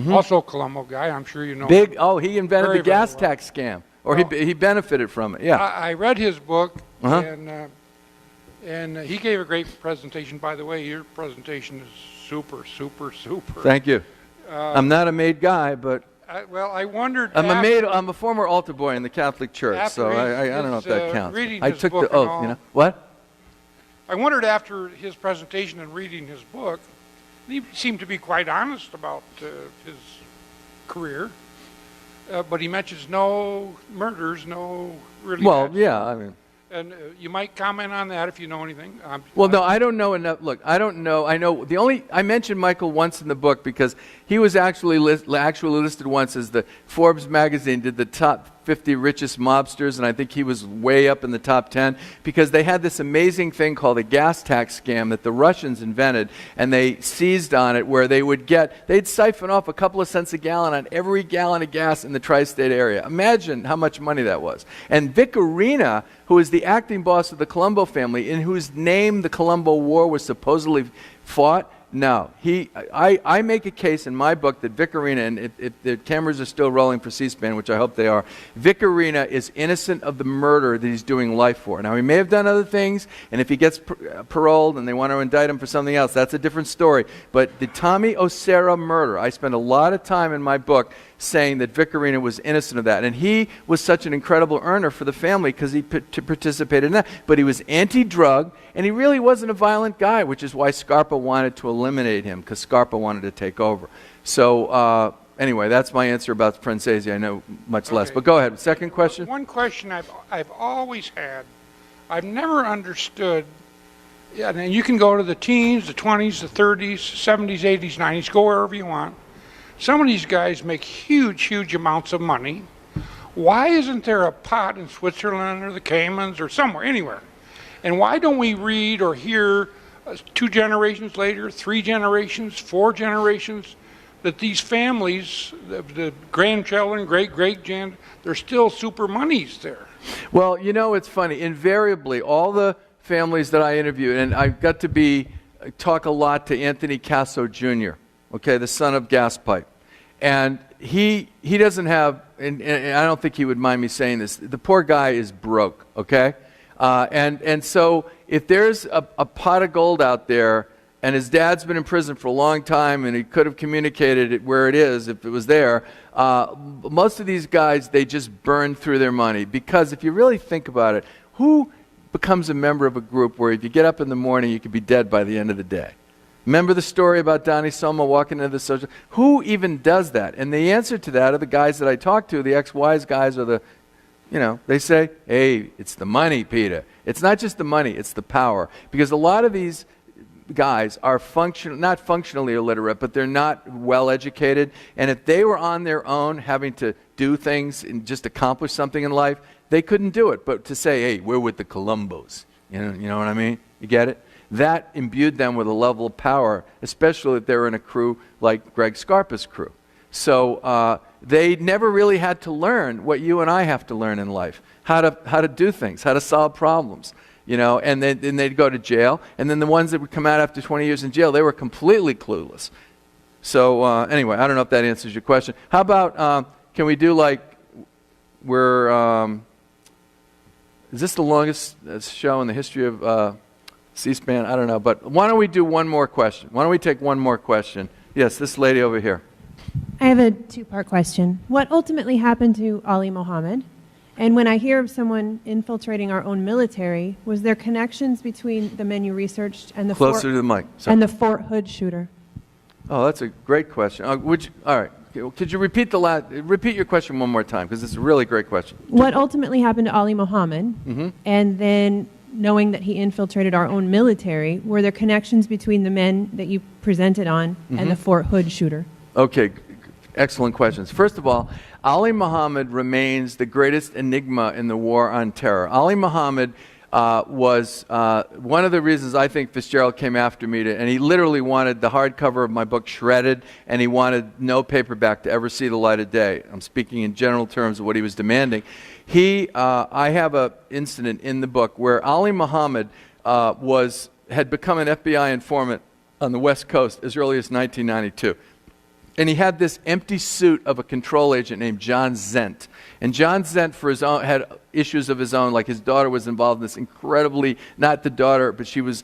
Speaker 7: also a Colombo guy. I'm sure you know him.
Speaker 2: Oh, he invented
Speaker 7: Very,
Speaker 2: the gas
Speaker 7: very well.
Speaker 2: tax scam, or he benefited from it. Yeah.
Speaker 7: I read his book, and he gave a great presentation. By the way, your presentation is super, super, super.
Speaker 2: Thank you. I'm not a made guy, but
Speaker 7: I wondered.
Speaker 2: I'm a former altar boy in the Catholic Church, so I don't know if that counts. I took the oath, you know. What?
Speaker 7: I wondered after his presentation and reading his book, he seemed to be quite honest about his career, but he mentions no murders, no really.
Speaker 2: Well, yeah, I mean.
Speaker 7: And you might comment on that if you know anything.
Speaker 2: Well, no, I don't know enough. Look, I don't know. I know I mentioned Michael once in the book because he was actually listed once as the Forbes magazine did the top 50 richest mobsters, and I think he was way up in the top 10 because they had this amazing thing called a gas tax scam that the Russians invented, and they seized on it, where they'd siphon off a couple of cents a gallon on every gallon of gas in the tri-state area. Imagine how much money that was. And Vic Arena, who is the acting boss of the Colombo family, in whose name the Colombo War was supposedly fought, No. I make a case in my book that Vic Orena, and if the cameras are still rolling for C-SPAN, which I hope they are, Vic Orena is innocent of the murder that he's doing life for. Now, he may have done other things, and if he gets paroled and they want to indict him for something else, that's a different story. But the Tommy O'Sera murder, I spend a lot of time in my book saying that Vic Orena was innocent of that. And he was such an incredible earner for the family because he participated in that. But he was anti-drug, and he really wasn't a violent guy, which is why Scarpa wanted to eliminate him, because Scarpa wanted to take over. So anyway, that's my answer about Francesi. I know much less. But go ahead. Second question?
Speaker 7: One question I've always had, I've never understood, and you can go to the teens, the 20s, the 30s, 70s, 80s, 90s, go wherever you want. Some of these guys make huge, huge amounts of money. Why isn't there a pot in Switzerland or the Caymans or somewhere, anywhere? And why don't we read or hear 2 generations later, 3 generations, 4 generations, that these families, the grandchildren, great-great-grand, they're still super monies there?
Speaker 2: Well, you know, it's funny. Invariably, all the families that I interviewed, and I got to talk a lot to Anthony Casso Jr., okay, the son of Gaspipe. And he doesn't have, and I don't think he would mind me saying this, the poor guy is broke, okay? And so if there's a pot of gold out there, and his dad's been in prison for a long time, and he could have communicated it where it is if it was there, most of these guys, they just burn through their money. Because if you really think about it, who becomes a member of a group where if you get up in the morning, you could be dead by the end of the day? Remember the story about Donnie Soma walking into the social? Who even does that? And the answer to that are the guys that I talk to, the ex-wise guys, or the, you know, they say, hey, it's the money, Peter. It's not just the money, it's the power. Because a lot of these guys are not functionally illiterate, but they're not well educated. And if they were on their own having to do things and just accomplish something in life, they couldn't do it. But to say, hey, we're with the Colombos, you know what I mean? You get it? That imbued them with a level of power, especially if they were in a crew like Greg Scarpa's crew. So they never really had to learn what you and I have to learn in life, how to do things, how to solve problems. You know, and then they'd go to jail, and then the ones that would come out after 20 years in jail, they were completely clueless. So anyway, I don't know if that answers your question. How about, can we do like, is this the longest show in the history of C-SPAN? I don't know, but why don't we do one more question? Why don't we take one more question? Yes, this lady over here.
Speaker 8: I have a 2-part question. What ultimately happened to Ali Mohammed? And when I hear of someone infiltrating our own military, was there connections between the men you researched and the
Speaker 2: Closer to the mic. Sorry.
Speaker 8: and the Fort Hood shooter?
Speaker 2: Oh, that's a great question. All right. Could you repeat your question one more time, because it's a really great question.
Speaker 8: What ultimately happened to Ali Mohammed?
Speaker 2: Mm-hmm.
Speaker 8: And then knowing that he infiltrated our own military, were there connections between the men that you presented on and the Fort Hood shooter?
Speaker 2: Okay, excellent questions. First of all, Ali Mohammed remains the greatest enigma in the war on terror. Ali Mohammed was one of the reasons I think Fitzgerald came after me, and he literally wanted the hardcover of my book shredded, and he wanted no paperback to ever see the light of day. I'm speaking in general terms of what he was demanding. I have an incident in the book where Ali Mohammed had become an FBI informant on the West Coast as early as 1992. And he had this empty suit of a control agent named John Zent. And John Zent, for his own, had issues of his own, like his daughter was involved in this incredibly, not the daughter, but she was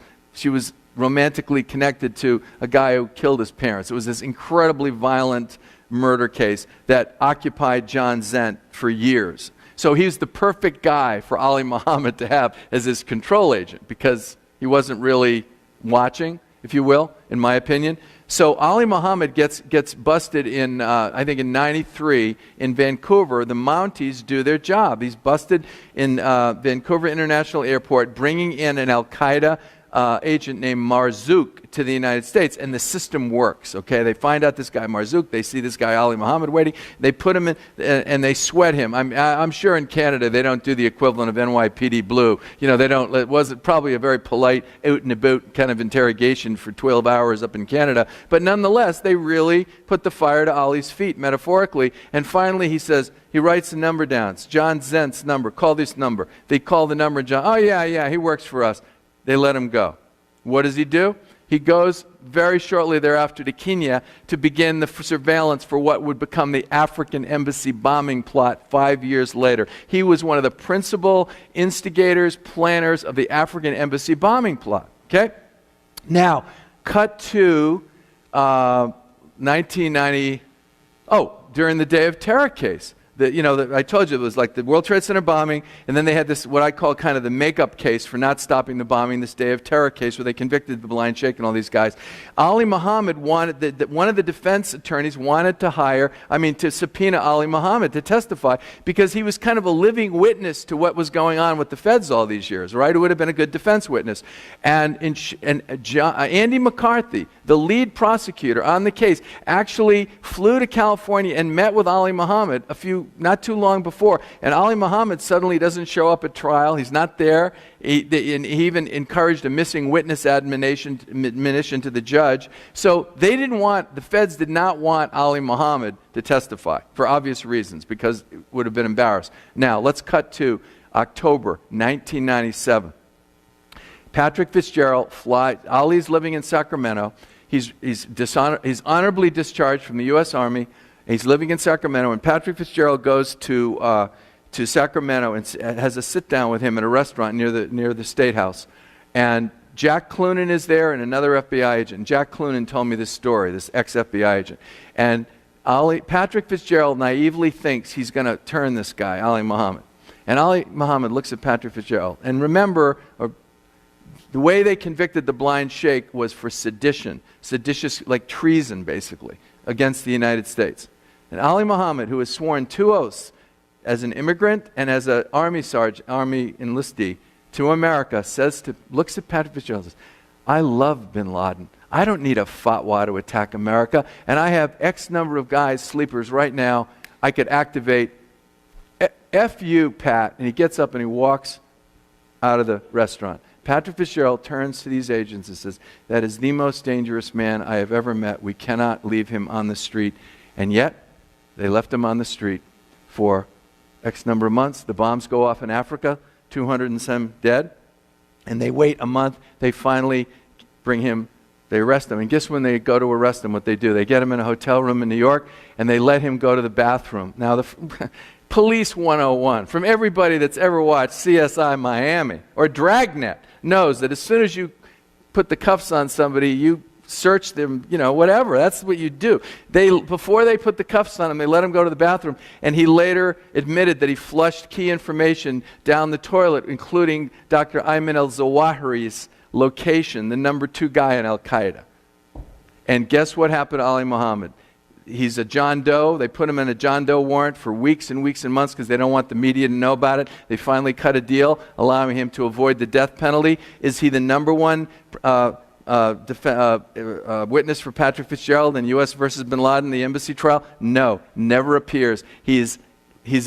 Speaker 2: romantically connected to a guy who killed his parents. It was this incredibly violent murder case that occupied John Zent for years. So he was the perfect guy for Ali Mohammed to have as his control agent, because he wasn't really watching, if you will, in my opinion. So Ali Mohammed gets busted in, I think in '93 in Vancouver. The Mounties do their job. He's busted in Vancouver International Airport, bringing in an Al-Qaeda agent named Marzouk to the United States, and the system works, okay? They find out this guy Marzouk, they see this guy Ali Mohammed waiting, they put him in, and they sweat him. I'm sure in Canada they don't do the equivalent of NYPD Blue. You know, they don't, it was probably a very polite, out and about kind of interrogation for 12 hours up in Canada, but nonetheless, they really put the fire to Ali's feet, metaphorically, and finally he says, he writes the number down. It's John Zent's number. Call this number. They call the number, John, oh yeah, he works for us. They let him go. What does he do? He goes very shortly thereafter to Kenya to begin the surveillance for what would become the African embassy bombing plot 5 years later. He was one of the principal instigators, planners of the African embassy bombing plot. Okay? Now, cut to 1990, during the Day of Terror case. I told you it was like the World Trade Center bombing, and then they had this, what I call kind of the makeup case for not stopping the bombing, this Day of Terror case where they convicted the Blind Sheikh and all these guys. Ali Muhammad wanted, one of the defense attorneys wanted to subpoena Ali Muhammad to testify because he was kind of a living witness to what was going on with the feds all these years, right? It would have been a good defense witness. And Andy McCarthy, the lead prosecutor on the case, actually flew to California and met with Ali Muhammad not too long before, and Ali Muhammad suddenly doesn't show up at trial. He's not there. He even encouraged a missing witness admonition to the judge. So the feds did not want Ali Muhammad to testify for obvious reasons because it would have been embarrassed. Now, let's cut to October 1997. Patrick Fitzgerald flies. Ali's living in Sacramento. He's honorably discharged from the U.S. Army. He's living in Sacramento, and Patrick Fitzgerald goes to Sacramento and has a sit-down with him at a restaurant near the State House. And Jack Clunan is there and another FBI agent. And Jack Clunan told me this story, this ex-FBI agent. And Patrick Fitzgerald naively thinks he's going to turn this guy, Ali Muhammad. And Ali Muhammad looks at Patrick Fitzgerald. And remember, the way they convicted the Blind Sheikh was for sedition, seditious, like treason, basically, against the United States. And Ali Muhammad, who has sworn 2 oaths as an immigrant and as an army enlistee to America, looks at Patrick Fitzgerald and says, I love bin Laden. I don't need a fatwa to attack America, and I have X number of guys, sleepers, right now. I could activate. F you, Pat. And he gets up and he walks out of the restaurant. Patrick Fitzgerald turns to these agents and says, that is the most dangerous man I have ever met. We cannot leave him on the street. And yet, they left him on the street for X number of months. The bombs go off in Africa, 200 and some dead. And they wait a month. They finally they arrest him. And guess when they go to arrest him, what they do? They get him in a hotel room in New York, and they let him go to the bathroom. Now, the Police 101, from everybody that's ever watched CSI Miami or Dragnet, knows that as soon as you put the cuffs on somebody, you search them, whatever. That's what you do. Before they put the cuffs on him, they let him go to the bathroom, and he later admitted that he flushed key information down the toilet, including Dr. Ayman al-Zawahiri's location, the number 2 guy in Al-Qaeda. And guess what happened to Ali Muhammad? He's a John Doe. They put him in a John Doe warrant for weeks and weeks and months because they don't want the media to know about it. They finally cut a deal allowing him to avoid the death penalty. Is he the number 1 witness for Patrick Fitzgerald in U.S. versus bin Laden, the embassy trial? No, never appears. He's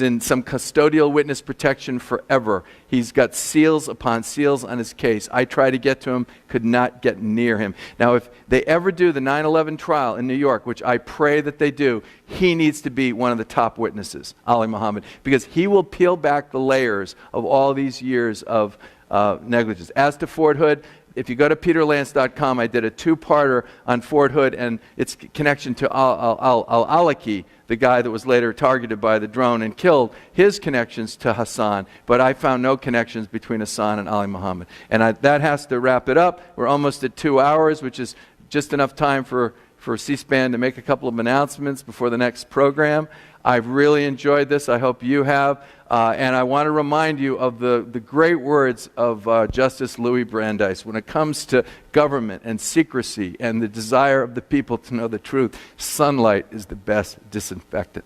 Speaker 2: in some custodial witness protection forever. He's got seals upon seals on his case. I tried to get to him, could not get near him. Now, if they ever do the 9/11 trial in New York, which I pray that they do, he needs to be one of the top witnesses, Ali Muhammad, because he will peel back the layers of all these years of negligence. As to Fort Hood, if you go to peterlance.com, I did a 2-parter on Fort Hood and its connection to al-Awlaki, the guy that was later targeted by the drone and killed, his connections to Hassan. But I found no connections between Hassan and Ali Muhammad. And that has to wrap it up. We're almost at 2 hours, which is just enough time for C-SPAN to make a couple of announcements before the next program. I've really enjoyed this. I hope you have. And I want to remind you of the great words of Justice Louis Brandeis. When it comes to government and secrecy and the desire of the people to know the truth, sunlight is the best disinfectant.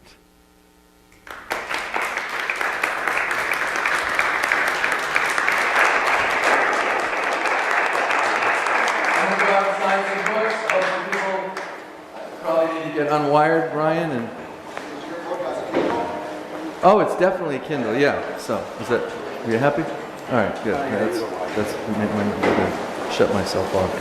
Speaker 2: Get unwired, Brian, and oh, it's definitely Kindle, yeah. So, are you happy? All right, good. That's I'm going to shut myself off.